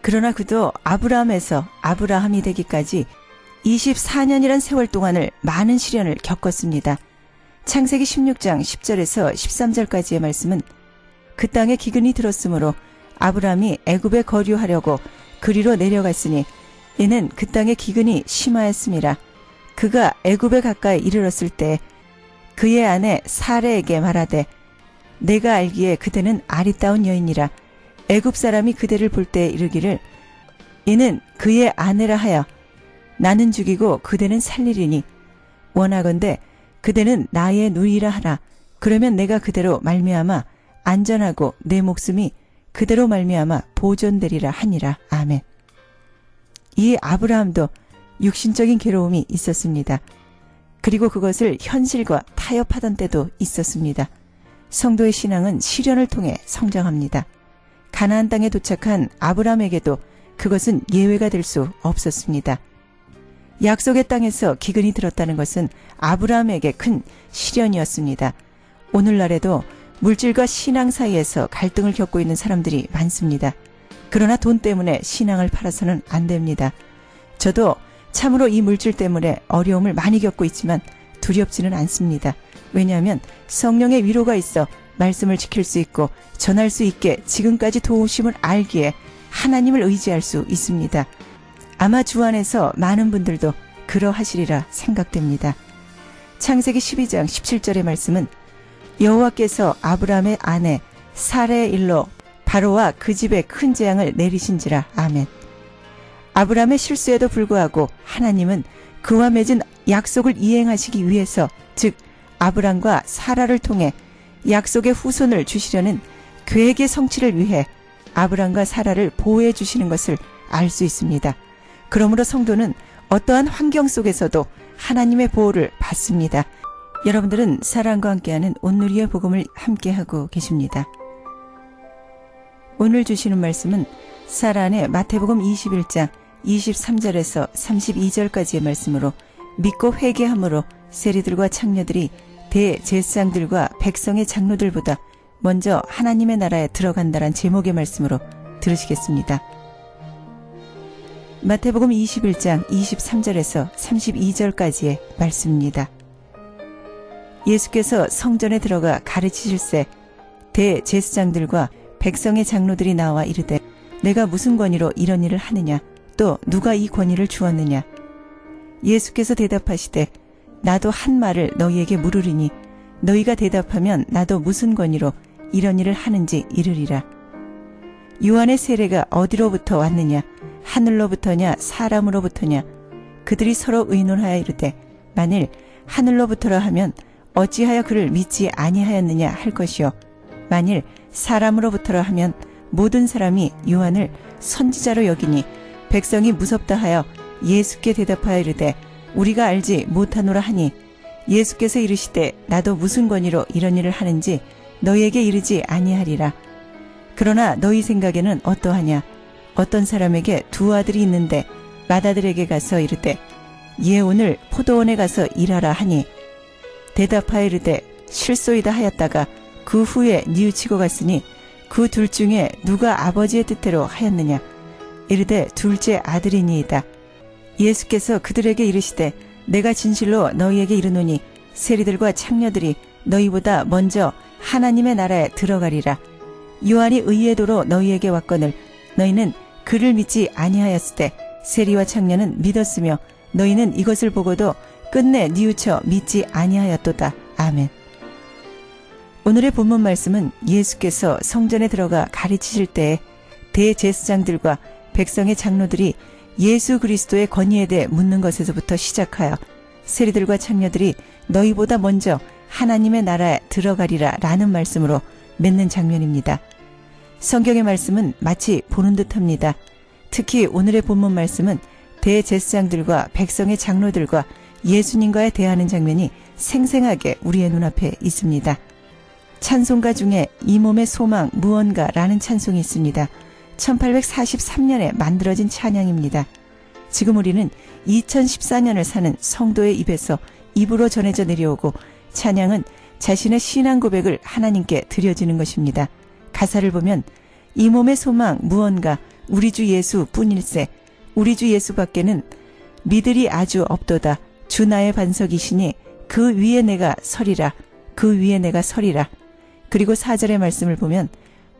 그러나 그도 아브라함에서 아브라함이 되기까지 24년이란 세월 동안을 많은 시련을 겪었습니다. 창세기 16장 10절에서 13절까지의 말씀은 그 땅에 기근이 들었으므로 아브라함이 애굽에 거류하려고 그리로 내려갔으니 이는 그 땅에 기근이 심하였음이라. 그가 애굽에 가까이 이르렀을 때 그의 아내 사레에게 말하되 내가 알기에 그대는 아리따운 여인이라. 애굽 사람이 그대를 볼 때 이르기를 이는 그의 아내라 하여 나는 죽이고 그대는 살리리니 원하건대 그대는 나의 누이라 하라. 그러면 내가 그대로 말미암아 안전하고 내 목숨이 그대로 말미암아 보존되리라 하니라. 아멘. 이 아브라함도 육신적인 괴로움이 있었습니다. 그리고 그것을 현실과 타협하던 때도 있었습니다. 성도의 신앙은 시련을 통해 성장합니다. 가나안 땅에 도착한 아브라함에게도 그것은 예외가 될 수 없었습니다. 약속의 땅에서 기근이 들었다는 것은 아브라함에게 큰 시련이었습니다. 오늘날에도 물질과 신앙 사이에서 갈등을 겪고 있는 사람들이 많습니다. 그러나 돈 때문에 신앙을 팔아서는 안 됩니다. 저도 참으로 이 물질 때문에 어려움을 많이 겪고 있지만 두렵지는 않습니다. 왜냐하면 성령의 위로가 있어 말씀을 지킬 수 있고 전할 수 있게 지금까지 도우심을 알기에 하나님을 의지할 수 있습니다. 아마 주 안에서 많은 분들도 그러하시리라 생각됩니다. 창세기 12장 17절의 말씀은 여호와께서 아브라함의 아내 사레의 일로 바로와 그 집에 큰 재앙을 내리신지라. 아멘. 아브라함의 실수에도 불구하고 하나님은 그와 맺은 약속을 이행하시기 위해서 즉 아브람과 사라를 통해 약속의 후손을 주시려는 계획의 성취를 위해 아브람과 사라를 보호해 주시는 것을 알 수 있습니다. 그러므로 성도는 어떠한 환경 속에서도 하나님의 보호를 받습니다. 여러분들은 사랑과 함께하는 온누리의 복음을 함께하고 계십니다. 오늘 주시는 말씀은 사란의 마태복음 21장 23절에서 32절까지의 말씀으로 믿고 회개함으로 세리들과 창녀들이 대제사장들과 백성의 장로들보다 먼저 하나님의 나라에 들어간다란 제목의 말씀으로 들으시겠습니다. 마태복음 21장 23절에서 32절까지의 말씀입니다. 예수께서 성전에 들어가 가르치실새 대제사장들과 백성의 장로들이 나와 이르되 내가 무슨 권위로 이런 일을 하느냐 또 누가 이 권위를 주었느냐. 예수께서 대답하시되 나도 한 말을 너희에게 물으리니 너희가 대답하면 나도 무슨 권위로 이런 일을 하는지 이르리라. 요한의 세례가 어디로부터 왔느냐 하늘로부터냐 사람으로부터냐. 그들이 서로 의논하여 이르되 만일 하늘로부터라 하면 어찌하여 그를 믿지 아니하였느냐 할 것이요 만일 사람으로부터라 하면 모든 사람이 요한을 선지자로 여기니 백성이 무섭다 하여 예수께 대답하여 이르되 우리가 알지 못하노라 하니 예수께서 이르시되 나도 무슨 권위로 이런 일을 하는지 너희에게 이르지 아니하리라. 그러나 너희 생각에는 어떠하냐. 어떤 사람에게 두 아들이 있는데 맏아들에게 가서 이르되 얘 오늘 포도원에 가서 일하라 하니 대답하여 이르되 실소이다 하였다가 그 후에 뉘우치고 갔으니 그 둘 중에 누가 아버지의 뜻대로 하였느냐. 이르되 둘째 아들이니이다. 예수께서 그들에게 이르시되 내가 진실로 너희에게 이르노니 세리들과 창녀들이 너희보다 먼저 하나님의 나라에 들어가리라. 요한이 의의 도로 너희에게 왔거늘 너희는 그를 믿지 아니하였을 때 세리와 창녀는 믿었으며 너희는 이것을 보고도 끝내 뉘우쳐 믿지 아니하였도다. 아멘. 오늘의 본문 말씀은 예수께서 성전에 들어가 가르치실 때에 대제사장들과 백성의 장로들이 예수 그리스도의 권위에 대해 묻는 것에서부터 시작하여 세리들과 창녀들이 너희보다 먼저 하나님의 나라에 들어가리라 라는 말씀으로 맺는 장면입니다. 성경의 말씀은 마치 보는 듯합니다. 특히 오늘의 본문 말씀은 대제사장들과 백성의 장로들과 예수님과의 대하는 장면이 생생하게 우리의 눈앞에 있습니다. 찬송가 중에 이 몸의 소망 무언가라는 찬송이 있습니다. 1843년에 만들어진 찬양입니다. 지금 우리는 2014년을 사는 성도의 입에서 입으로 전해져 내려오고 찬양은 자신의 신앙 고백을 하나님께 드려지는 것입니다. 가사를 보면 이 몸의 소망 무언가 우리 주 예수 뿐일세. 우리 주 예수밖에는 믿으리 아주 없도다. 주 나의 반석이시니 그 위에 내가 서리라. 그 위에 내가 서리라. 그리고 4절의 말씀을 보면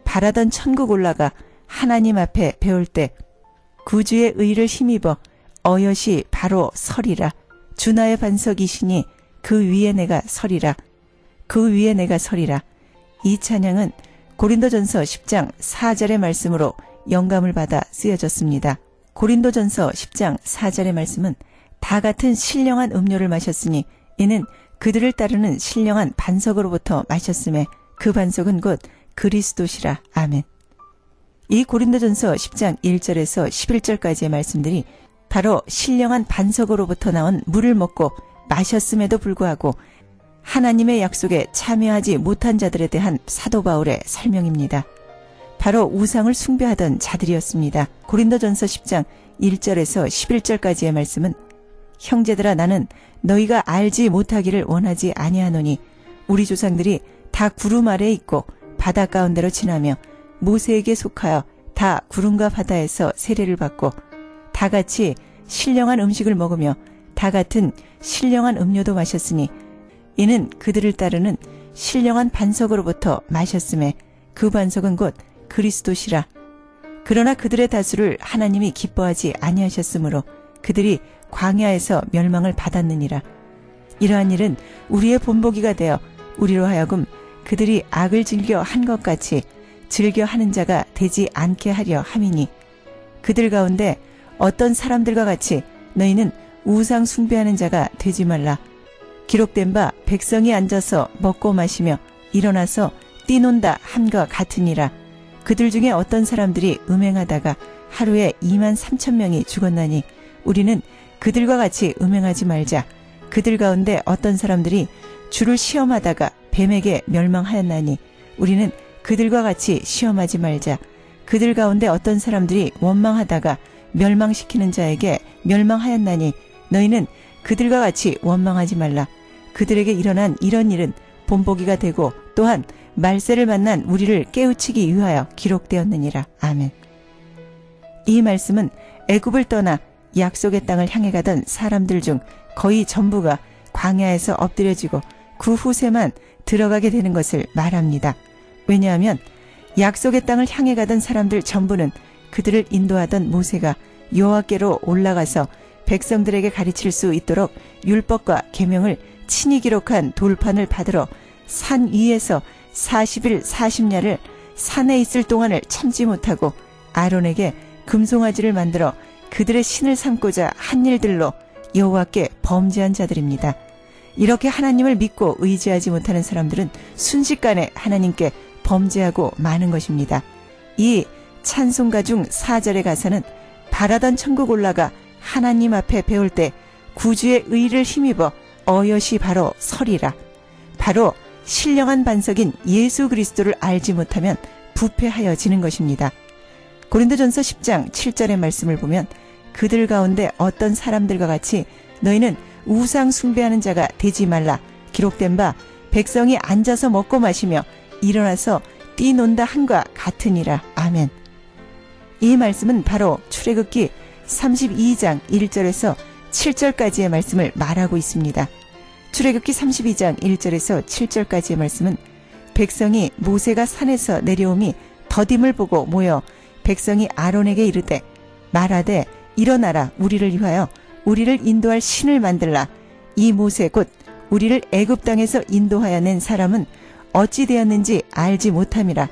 바라던 천국 올라가 하나님 앞에 배울 때 구주의 의를 힘입어 어여시 바로 서리라. 주 나의 반석이시니 그 위에 내가 서리라. 그 위에 내가 서리라. 이 찬양은 고린도전서 10장 4절의 말씀으로 영감을 받아 쓰여졌습니다. 고린도전서 10장 4절의 말씀은 다 같은 신령한 음료를 마셨으니 이는 그들을 따르는 신령한 반석으로부터 마셨음에 그 반석은 곧 그리스도시라. 아멘. 이 고린도전서 10장 1절에서 11절까지의 말씀들이 바로 신령한 반석으로부터 나온 물을 먹고 마셨음에도 불구하고 하나님의 약속에 참여하지 못한 자들에 대한 사도 바울의 설명입니다. 바로 우상을 숭배하던 자들이었습니다. 고린도전서 10장 1절에서 11절까지의 말씀은 형제들아 나는 너희가 알지 못하기를 원하지 아니하노니 우리 조상들이 다 구름 아래에 있고 바다 가운데로 지나며 모세에게 속하여 다 구름과 바다에서 세례를 받고 다 같이 신령한 음식을 먹으며 다 같은 신령한 음료도 마셨으니 이는 그들을 따르는 신령한 반석으로부터 마셨음에 그 반석은 곧 그리스도시라. 그러나 그들의 다수를 하나님이 기뻐하지 아니하셨으므로 그들이 광야에서 멸망을 받았느니라. 이러한 일은 우리의 본보기가 되어 우리로 하여금 그들이 악을 즐겨 한 것 같이 즐겨 하는 자가 되지 않게 하려 함이니 그들 가운데 어떤 사람들과 같이 너희는 우상 숭배하는 자가 되지 말라. 기록된 바 백성이 앉아서 먹고 마시며 일어나서 뛰논다 함과 같으니라. 그들 중에 어떤 사람들이 음행하다가 하루에 23,000명이 죽었나니 우리는 그들과 같이 음행하지 말자. 그들 가운데 어떤 사람들이 주를 시험하다가 뱀에게 멸망하였나니 우리는 그들과 같이 시험하지 말자. 그들 가운데 어떤 사람들이 원망하다가 멸망시키는 자에게 멸망하였나니 너희는 그들과 같이 원망하지 말라. 그들에게 일어난 이런 일은 본보기가 되고 또한 말세를 만난 우리를 깨우치기 위하여 기록되었느니라. 아멘. 이 말씀은 애굽을 떠나 약속의 땅을 향해 가던 사람들 중 거의 전부가 광야에서 엎드려지고 그 후세만 들어가게 되는 것을 말합니다. 왜냐하면 약속의 땅을 향해 가던 사람들 전부는 그들을 인도하던 모세가 여호와께로 올라가서 백성들에게 가르칠 수 있도록 율법과 계명을 친히 기록한 돌판을 받으러 산 위에서 40일 40야를 산에 있을 동안을 참지 못하고 아론에게 금송아지를 만들어 그들의 신을 삼고자 한 일들로 여호와께 범죄한 자들입니다. 이렇게 하나님을 믿고 의지하지 못하는 사람들은 순식간에 하나님께 범죄하고 마는 것입니다. 이 찬송가 중 4절의 가사는 바라던 천국 올라가 하나님 앞에 배울 때 구주의 의를 힘입어 어여시 바로 서리라. 바로 신령한 반석인 예수 그리스도를 알지 못하면 부패하여지는 것입니다. 고린도전서 10장 7절의 말씀을 보면 그들 가운데 어떤 사람들과 같이 너희는 우상 숭배하는 자가 되지 말라. 기록된 바 백성이 앉아서 먹고 마시며 일어나서 뛰논다 한과 같으니라. 아멘. 이 말씀은 바로 출애굽기 32장 1절에서 7절까지의 말씀을 말하고 있습니다. 출애굽기 32장 1절에서 7절까지의 말씀은 백성이 모세가 산에서 내려옴이 더딤을 보고 모여 백성이 아론에게 이르되 말하되 일어나라 우리를 위하여 우리를 인도할 신을 만들라. 이 모세 곧 우리를 애굽 땅에서 인도하여 낸 사람은 어찌 되었는지 알지 못함이라.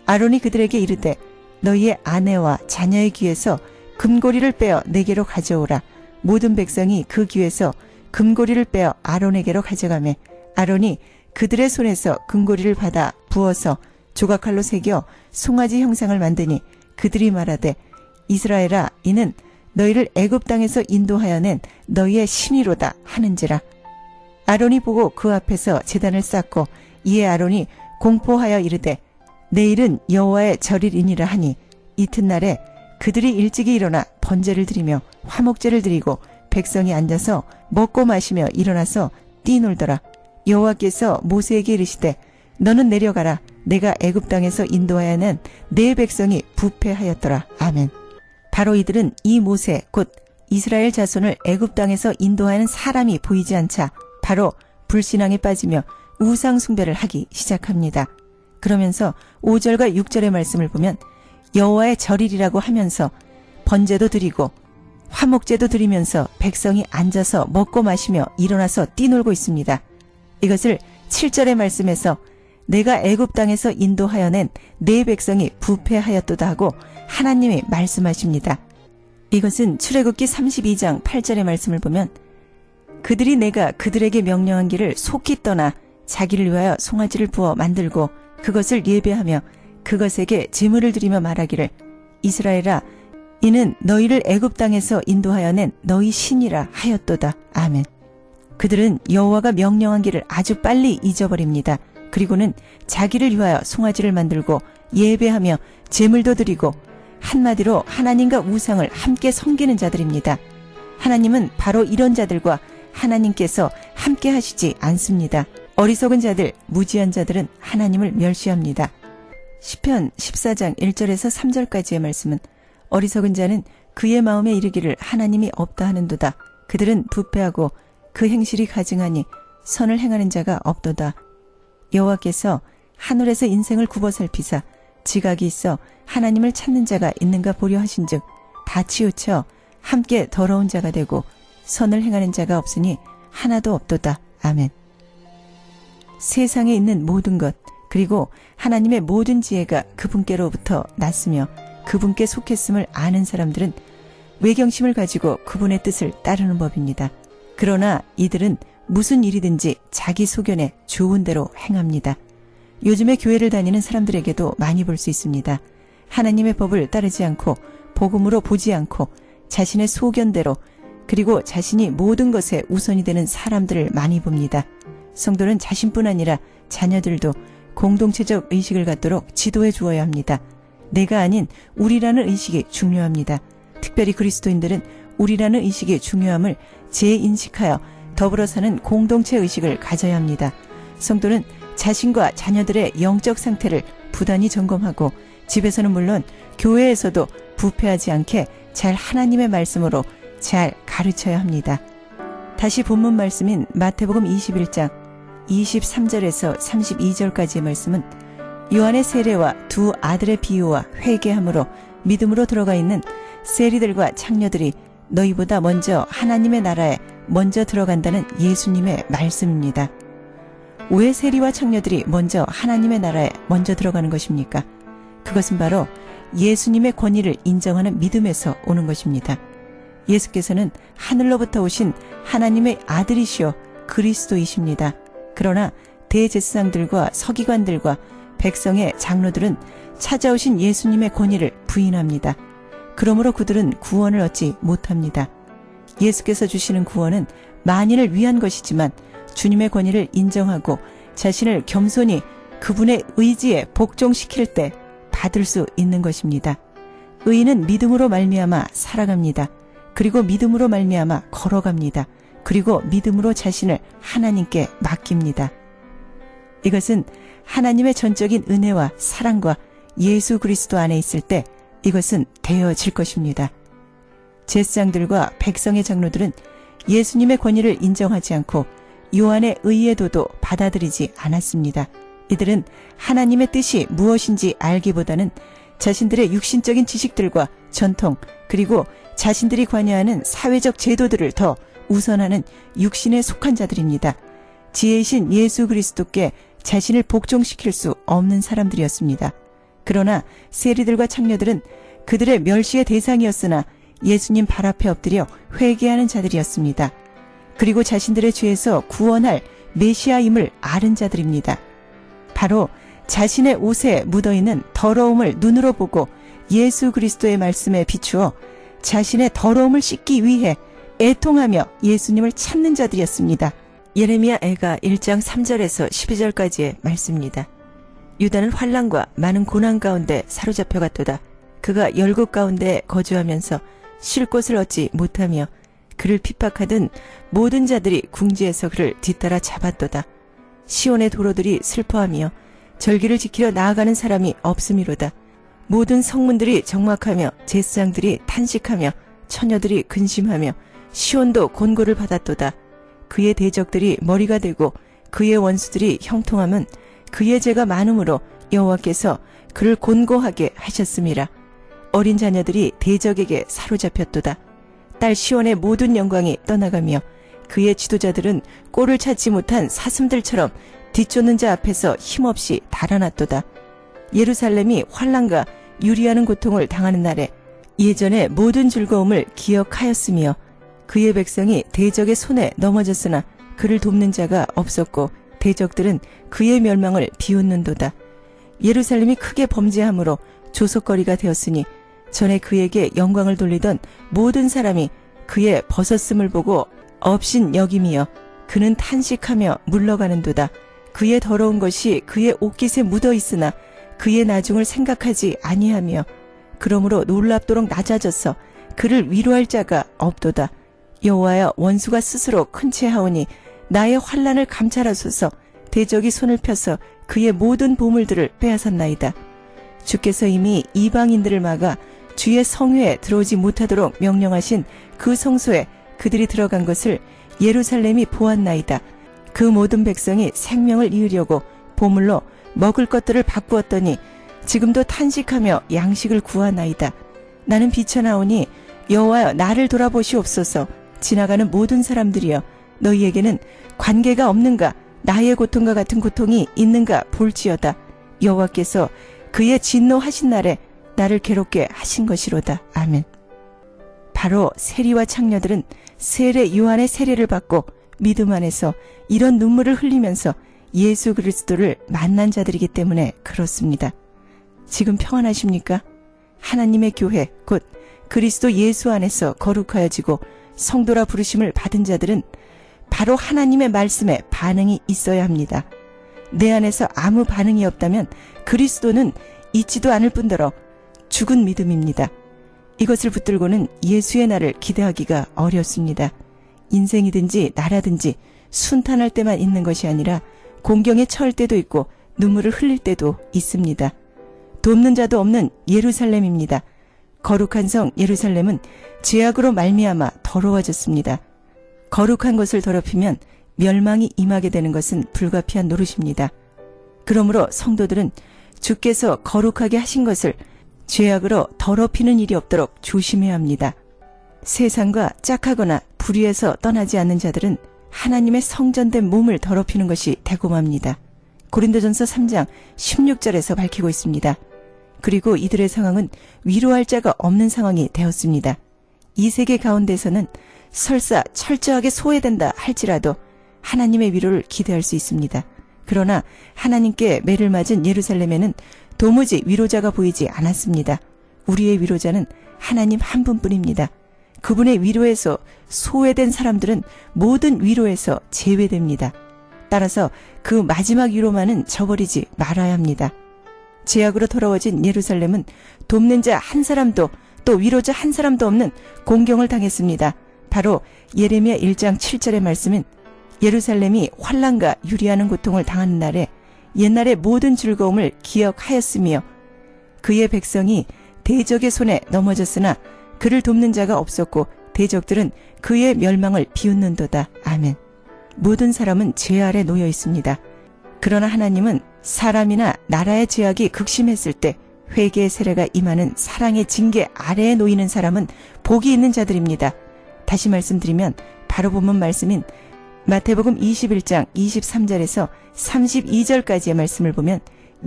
아론이 그들에게 이르되 너희의 아내와 자녀의 귀에서 금고리를 빼어 내게로 가져오라. 모든 백성이 그 귀에서 금고리를 빼어 아론에게로 가져가매 아론이 그들의 손에서 금고리를 받아 부어서 조각칼로 새겨 송아지 형상을 만드니 그들이 말하되 이스라엘아 이는 너희를 애굽 땅에서 인도하여 낸 너희의 신이로다 하는지라. 아론이 보고 그 앞에서 제단을 쌓고 이에 아론이 공포하여 이르되 내일은 여호와의 절일이니라 하니 이튿날에 그들이 일찍이 일어나 번제를 드리며 화목제를 드리고 백성이 앉아서 먹고 마시며 일어나서 뛰놀더라. 여호와께서 모세에게 이르시되 너는 내려가라. 내가 애굽 땅에서 인도하여 낸 내 백성이 부패하였더라. 아멘. 바로 이들은 이 모세 곧 이스라엘 자손을 애굽 땅에서 인도하는 사람이 보이지 않자 바로 불신앙에 빠지며 우상 숭배를 하기 시작합니다. 그러면서 5절과 6절의 말씀을 보면 여호와의 절일이라고 하면서 번제도 드리고 화목제도 드리면서 백성이 앉아서 먹고 마시며 일어나서 뛰놀고 있습니다. 이것을 7절의 말씀에서 내가 애굽 땅에서 인도하여 낸 내 백성이 부패하였도다 하고 하나님이 말씀하십니다. 이것은 출애굽기 32장 8절의 말씀을 보면 그들이 내가 그들에게 명령한 길을 속히 떠나 자기를 위하여 송아지를 부어 만들고 그것을 예배하며 그것에게 제물을 드리며 말하기를 이스라엘아 이는 너희를 애굽 땅에서 인도하여 낸 너희 신이라 하였도다. 아멘. 그들은 여호와가 명령한 길을 아주 빨리 잊어버립니다. 그리고는 자기를 위하여 송아지를 만들고 예배하며 제물도 드리고 한마디로 하나님과 우상을 함께 섬기는 자들입니다. 하나님은 바로 이런 자들과 하나님께서 함께 하시지 않습니다. 어리석은 자들, 무지한 자들은 하나님을 멸시합니다. 시편 14장 1절에서 3절까지의 말씀은 어리석은 자는 그의 마음에 이르기를 하나님이 없다 하는도다. 그들은 부패하고 그 행실이 가증하니 선을 행하는 자가 없도다. 여호와께서 하늘에서 인생을 굽어 살피사 지각이 있어 하나님을 찾는 자가 있는가 보려 하신즉 다 치우쳐 함께 더러운 자가 되고 선을 행하는 자가 없으니 하나도 없도다. 아멘. 세상에 있는 모든 것 그리고 하나님의 모든 지혜가 그분께로부터 났으며 그분께 속했음을 아는 사람들은 외경심을 가지고 그분의 뜻을 따르는 법입니다. 그러나 이들은 무슨 일이든지 자기 소견에 좋은 대로 행합니다. 요즘에 교회를 다니는 사람들에게도 많이 볼 수 있습니다. 하나님의 법을 따르지 않고 복음으로 보지 않고 자신의 소견대로 그리고 자신이 모든 것에 우선이 되는 사람들을 많이 봅니다. 성도는 자신뿐 아니라 자녀들도 공동체적 의식을 갖도록 지도해 주어야 합니다. 내가 아닌 우리라는 의식이 중요합니다. 특별히 그리스도인들은 우리라는 의식의 중요함을 재인식하여 더불어 사는 공동체 의식을 가져야 합니다. 성도는 자신과 자녀들의 영적 상태를 부단히 점검하고 집에서는 물론 교회에서도 부패하지 않게 잘 하나님의 말씀으로 잘 가르쳐야 합니다. 다시 본문 말씀인 마태복음 21장 23절에서 32절까지의 말씀은 요한의 세례와 두 아들의 비유와 회개함으로 믿음으로 들어가 있는 세리들과 창녀들이 너희보다 먼저 하나님의 나라에 먼저 들어간다는 예수님의 말씀입니다. 왜 세리와 창녀들이 먼저 하나님의 나라에 먼저 들어가는 것입니까? 그것은 바로 예수님의 권위를 인정하는 믿음에서 오는 것입니다. 예수께서는 하늘로부터 오신 하나님의 아들이시오 그리스도이십니다. 그러나 대제사장들과 서기관들과 백성의 장로들은 찾아오신 예수님의 권위를 부인합니다. 그러므로 그들은 구원을 얻지 못합니다. 예수께서 주시는 구원은 만인을 위한 것이지만 주님의 권위를 인정하고 자신을 겸손히 그분의 의지에 복종시킬 때 받을 수 있는 것입니다. 의인은 믿음으로 말미암아 살아갑니다. 그리고 믿음으로 말미암아 걸어갑니다. 그리고 믿음으로 자신을 하나님께 맡깁니다. 이것은 하나님의 전적인 은혜와 사랑과 예수 그리스도 안에 있을 때 이것은 되어질 것입니다. 제사장들과 백성의 장로들은 예수님의 권위를 인정하지 않고 요한의 의의도도 받아들이지 않았습니다. 이들은 하나님의 뜻이 무엇인지 알기보다는 자신들의 육신적인 지식들과 전통 그리고 자신들이 관여하는 사회적 제도들을 더 우선하는 육신에 속한 자들입니다. 지혜이신 예수 그리스도께 자신을 복종시킬 수 없는 사람들이었습니다. 그러나 세리들과 창녀들은 그들의 멸시의 대상이었으나 예수님 발 앞에 엎드려 회개하는 자들이었습니다. 그리고 자신들의 죄에서 구원할 메시아임을 아는 자들입니다. 바로 자신의 옷에 묻어있는 더러움을 눈으로 보고 예수 그리스도의 말씀에 비추어 자신의 더러움을 씻기 위해 애통하며 예수님을 찾는 자들이었습니다. 예레미야 애가 1장 3절에서 12절까지의 말씀입니다. 유다는 환난과 많은 고난 가운데 사로잡혀갔도다. 그가 열국 가운데 거주하면서 쉴 곳을 얻지 못하며 그를 핍박하던 모든 자들이 궁지에서 그를 뒤따라 잡았도다. 시온의 도로들이 슬퍼하며 절기를 지키려 나아가는 사람이 없음이로다. 모든 성문들이 적막하며 제사장들이 탄식하며 처녀들이 근심하며 시온도 곤고를 받았도다. 그의 대적들이 머리가 되고 그의 원수들이 형통함은 그의 죄가 많음으로 여호와께서 그를 곤고하게 하셨음이라. 어린 자녀들이 대적에게 사로잡혔도다. 딸 시온의 모든 영광이 떠나가며 그의 지도자들은 꼴을 찾지 못한 사슴들처럼 뒤쫓는 자 앞에서 힘없이 달아났도다. 예루살렘이 환난과 유리하는 고통을 당하는 날에 예전의 모든 즐거움을 기억하였으며 그의 백성이 대적의 손에 넘어졌으나 그를 돕는 자가 없었고 대적들은 그의 멸망을 비웃는도다. 예루살렘이 크게 범죄함으로 조속거리가 되었으니 전에 그에게 영광을 돌리던 모든 사람이 그의 벗었음을 보고 업신 여김이여 그는 탄식하며 물러가는도다. 그의 더러운 것이 그의 옷깃에 묻어 있으나 그의 나중을 생각하지 아니하며 그러므로 놀랍도록 낮아져서 그를 위로할 자가 없도다. 여호와여 원수가 스스로 큰 채 하오니 나의 환난을 감찰하소서. 대적이 손을 펴서 그의 모든 보물들을 빼앗았나이다. 주께서 이미 이방인들을 막아 주의 성회에 들어오지 못하도록 명령하신 그 성소에 그들이 들어간 것을 예루살렘이 보았나이다. 그 모든 백성이 생명을 이으려고 보물로 먹을 것들을 바꾸었더니 지금도 탄식하며 양식을 구하나이다. 나는 비쳐나오니 여호와여 나를 돌아보시옵소서. 지나가는 모든 사람들이여 너희에게는 관계가 없는가? 나의 고통과 같은 고통이 있는가 볼지어다. 여호와께서 그의 진노하신 날에 나를 괴롭게 하신 것이로다. 아멘. 바로 세리와 창녀들은 세례 요한의 세례를 받고 믿음 안에서 이런 눈물을 흘리면서 예수 그리스도를 만난 자들이기 때문에 그렇습니다. 지금 평안하십니까? 하나님의 교회 곧 그리스도 예수 안에서 거룩하여지고 성도라 부르심을 받은 자들은 바로 하나님의 말씀에 반응이 있어야 합니다. 내 안에서 아무 반응이 없다면 그리스도는 있지도 않을 뿐더러 죽은 믿음입니다. 이것을 붙들고는 예수의 날을 기대하기가 어렵습니다. 인생이든지 나라든지 순탄할 때만 있는 것이 아니라 공경에 처할 때도 있고 눈물을 흘릴 때도 있습니다. 돕는 자도 없는 예루살렘입니다. 거룩한 성 예루살렘은 죄악으로 말미암아 더러워졌습니다. 거룩한 것을 더럽히면 멸망이 임하게 되는 것은 불가피한 노릇입니다. 그러므로 성도들은 주께서 거룩하게 하신 것을 죄악으로 더럽히는 일이 없도록 조심해야 합니다. 세상과 짝하거나 불의에서 떠나지 않는 자들은 하나님의 성전된 몸을 더럽히는 것이 대고맙니다. 고린도전서 3장 16절에서 밝히고 있습니다. 그리고 이들의 상황은 위로할 자가 없는 상황이 되었습니다. 이 세계 가운데서는 설사 철저하게 소외된다 할지라도 하나님의 위로를 기대할 수 있습니다. 그러나 하나님께 매를 맞은 예루살렘에는 도무지 위로자가 보이지 않았습니다. 우리의 위로자는 하나님 한 분뿐입니다. 그분의 위로에서 소외된 사람들은 모든 위로에서 제외됩니다. 따라서 그 마지막 위로만은 저버리지 말아야 합니다. 죄악으로 더러워진 예루살렘은 돕는 자 한 사람도 또 위로자 한 사람도 없는 공경을 당했습니다. 바로 예레미야 1장 7절의 말씀은 예루살렘이 환난과 유리하는 고통을 당하는 날에 옛날의 모든 즐거움을 기억하였으며 그의 백성이 대적의 손에 넘어졌으나 그를 돕는 자가 없었고 대적들은 그의 멸망을 비웃는도다. 아멘. 모든 사람은 죄 아래 놓여 있습니다. 그러나 하나님은 사람이나 나라의 죄악이 극심했을 때 회개의 세례가 임하는 사랑의 징계 아래에 놓이는 사람은 복이 있는 자들입니다. 다시 말씀드리면 바로 본문 말씀인 마태복음 21장 23절에서 32절까지의 말씀을 보면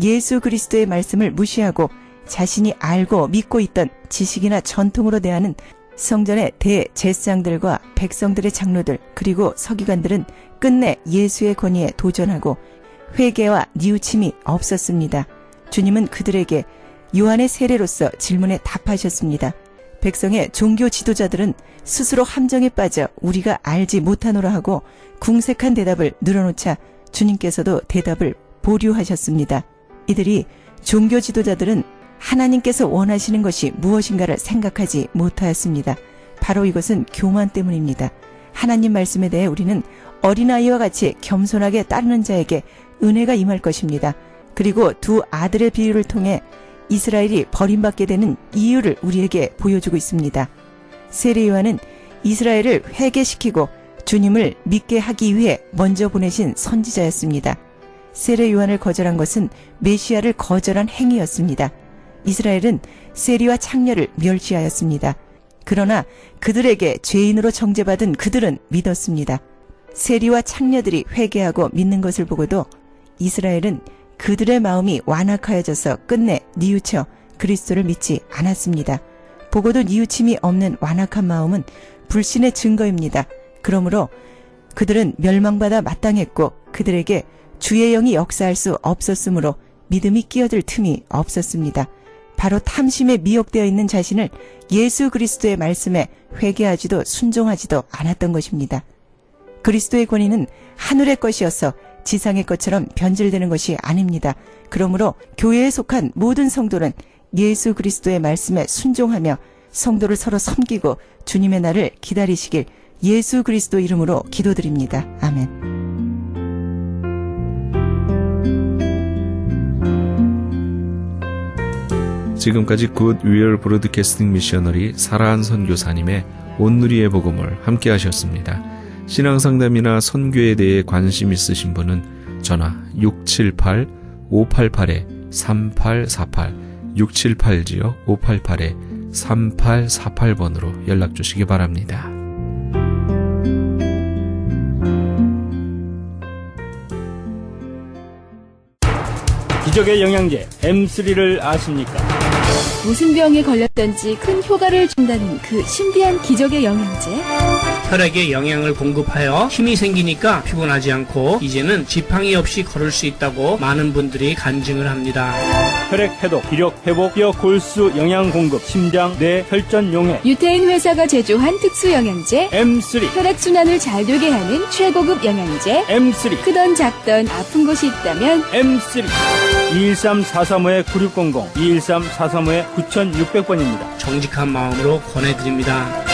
예수 그리스도의 말씀을 무시하고 자신이 알고 믿고 있던 지식이나 전통으로 대하는 성전의 대제사장들과 백성들의 장로들 그리고 서기관들은 끝내 예수의 권위에 도전하고 회개와 뉘우침이 없었습니다. 주님은 그들에게 요한의 세례로서 질문에 답하셨습니다. 백성의 종교 지도자들은 스스로 함정에 빠져 우리가 알지 못하노라 하고 궁색한 대답을 늘어놓자 주님께서도 대답을 보류하셨습니다. 이들이 종교 지도자들은 하나님께서 원하시는 것이 무엇인가를 생각하지 못하였습니다. 바로 이것은 교만 때문입니다. 하나님 말씀에 대해 우리는 어린아이와 같이 겸손하게 따르는 자에게 은혜가 임할 것입니다. 그리고 두 아들의 비유를 통해 이스라엘이 버림받게 되는 이유를 우리에게 보여주고 있습니다. 세례 요한은 이스라엘을 회개시키고 주님을 믿게 하기 위해 먼저 보내신 선지자였습니다. 세례 요한을 거절한 것은 메시아를 거절한 행위였습니다. 이스라엘은 세리와 창녀를 멸시하였습니다. 그러나 그들에게 죄인으로 정죄받은 그들은 믿었습니다. 세리와 창녀들이 회개하고 믿는 것을 보고도 이스라엘은 그들의 마음이 완악하여져서 끝내 뉘우쳐 그리스도를 믿지 않았습니다. 보고도 뉘우침이 없는 완악한 마음은 불신의 증거입니다. 그러므로 그들은 멸망받아 마땅했고 그들에게 주의 영이 역사할 수 없었으므로 믿음이 끼어들 틈이 없었습니다. 바로 탐심에 미혹되어 있는 자신을 예수 그리스도의 말씀에 회개하지도 순종하지도 않았던 것입니다. 그리스도의 권위는 하늘의 것이어서 지상의 것처럼 변질되는 것이 아닙니다. 그러므로 교회에 속한 모든 성도는 예수 그리스도의 말씀에 순종하며 성도를 서로 섬기고 주님의 날을 기다리시길 예수 그리스도 이름으로 기도드립니다. 아멘. 지금까지 굿 위얼 브로드캐스팅 미셔너리 사라한 선교사님의 온누리의 복음을 함께 하셨습니다. 신앙상담이나 선교에 대해 관심 있으신 분은 전화 678-588-3848 678-588-3848번으로 연락 주시기 바랍니다. 기적의 영양제 M3를 아십니까? 무슨 병에 걸렸던지 큰 효과를 준다는 그 신비한 기적의 영양제. 혈액에 영양을 공급하여 힘이 생기니까 피곤하지 않고 이제는 지팡이 없이 걸을 수 있다고 많은 분들이 간증을 합니다. 혈액 해독, 기력 회복, 뼈 골수 영양 공급, 심장, 뇌, 혈전 용해. 유태인 회사가 제조한 특수 영양제. M3, 혈액 순환을 잘 되게 하는 최고급 영양제. M3, 크던 작던 아픈 곳이 있다면 M3. 213-435-9600, 213-435-9600번입니다. 정직한 마음으로 권해드립니다.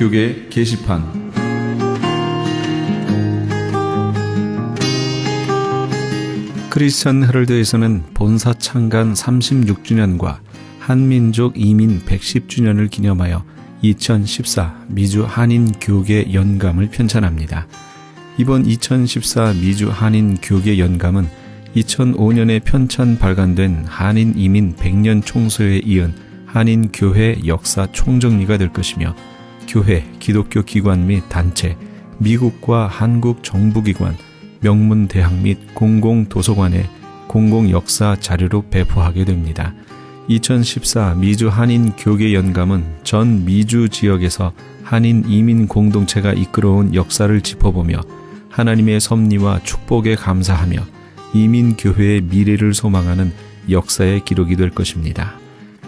교계 게시판. 크리스천 헤럴드에서는 본사 창간 36주년과 한민족 이민 110주년을 기념하여 2014 미주 한인 교계 연감을 편찬합니다. 이번 2014 미주 한인 교계 연감은 2005년에 편찬 발간된 한인 이민 100년 총소에 이은 한인 교회 역사 총정리가 될 것이며 교회, 기독교 기관 및 단체, 미국과 한국 정부기관, 명문대학 및 공공도서관의 공공역사 자료로 배포하게 됩니다. 2014 미주 한인 교계 연감은 전 미주 지역에서 한인 이민 공동체가 이끌어온 역사를 짚어보며 하나님의 섭리와 축복에 감사하며 이민교회의 미래를 소망하는 역사의 기록이 될 것입니다.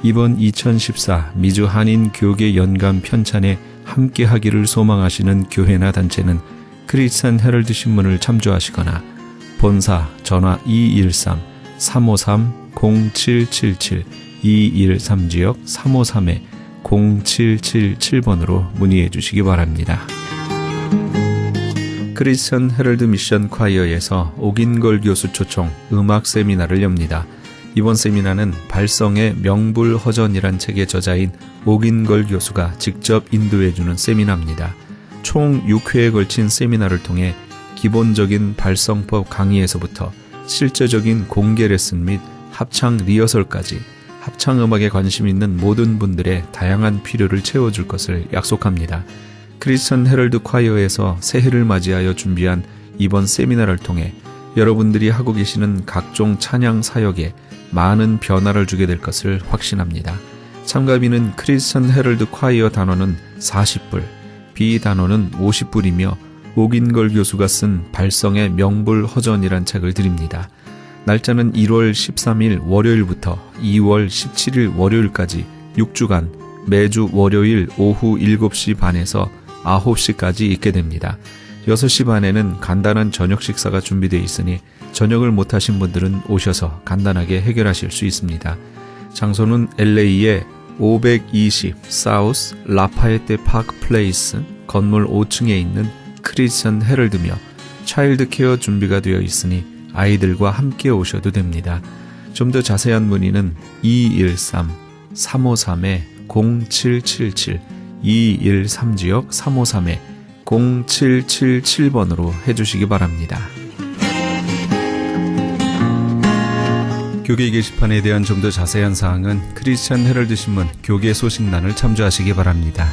이번 2014 미주 한인 교계 연감 편찬에 함께하기를 소망하시는 교회나 단체는 크리스천 헤럴드 신문을 참조하시거나 본사 전화 213-353-0777 213지역 353-0777번으로 문의해 주시기 바랍니다. 크리스천 헤럴드 미션 콰이어에서 오긴걸 교수 초청 음악 세미나를 엽니다. 이번 세미나는 발성의 명불허전이란 책의 저자인 오긴걸 교수가 직접 인도해주는 세미나입니다. 총 6회에 걸친 세미나를 통해 기본적인 발성법 강의에서부터 실제적인 공개 레슨 및 합창 리허설까지 합창음악에 관심 있는 모든 분들의 다양한 필요를 채워줄 것을 약속합니다. 크리스천 헤럴드 콰이어에서 새해를 맞이하여 준비한 이번 세미나를 통해 여러분들이 하고 계시는 각종 찬양 사역에 많은 변화를 주게 될 것을 확신합니다. 참가비는 크리스천 헤럴드 콰이어 단원은 40불, 비단원은 50불이며 오긴걸 교수가 쓴 발성의 명불허전이란 책을 드립니다. 날짜는 1월 13일 월요일부터 2월 17일 월요일까지 6주간 매주 월요일 오후 7시 반에서 9시까지 있게 됩니다. 6시 반에는 간단한 저녁 식사가 준비되어 있으니 저녁을 못하신 분들은 오셔서 간단하게 해결하실 수 있습니다. 장소는 LA의 520 사우스 라파에테 파크 플레이스 건물 5층에 있는 크리스천 헤럴드며 차일드 케어 준비가 되어 있으니 아이들과 함께 오셔도 됩니다. 좀 더 자세한 문의는 213-353-0777 213지역 353-0777번으로 해주시기 바랍니다. 교계 게시판에 대한 좀 더 자세한 사항은 크리스천 헤럴드 신문 교계 소식란을 참조하시기 바랍니다.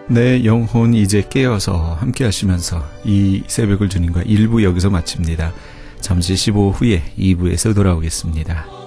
내 영혼 이제 깨어서 함께 하시면서 이 새벽을 주님과 1부 여기서 마칩니다. 잠시 15분 후에 2부에서 돌아오겠습니다.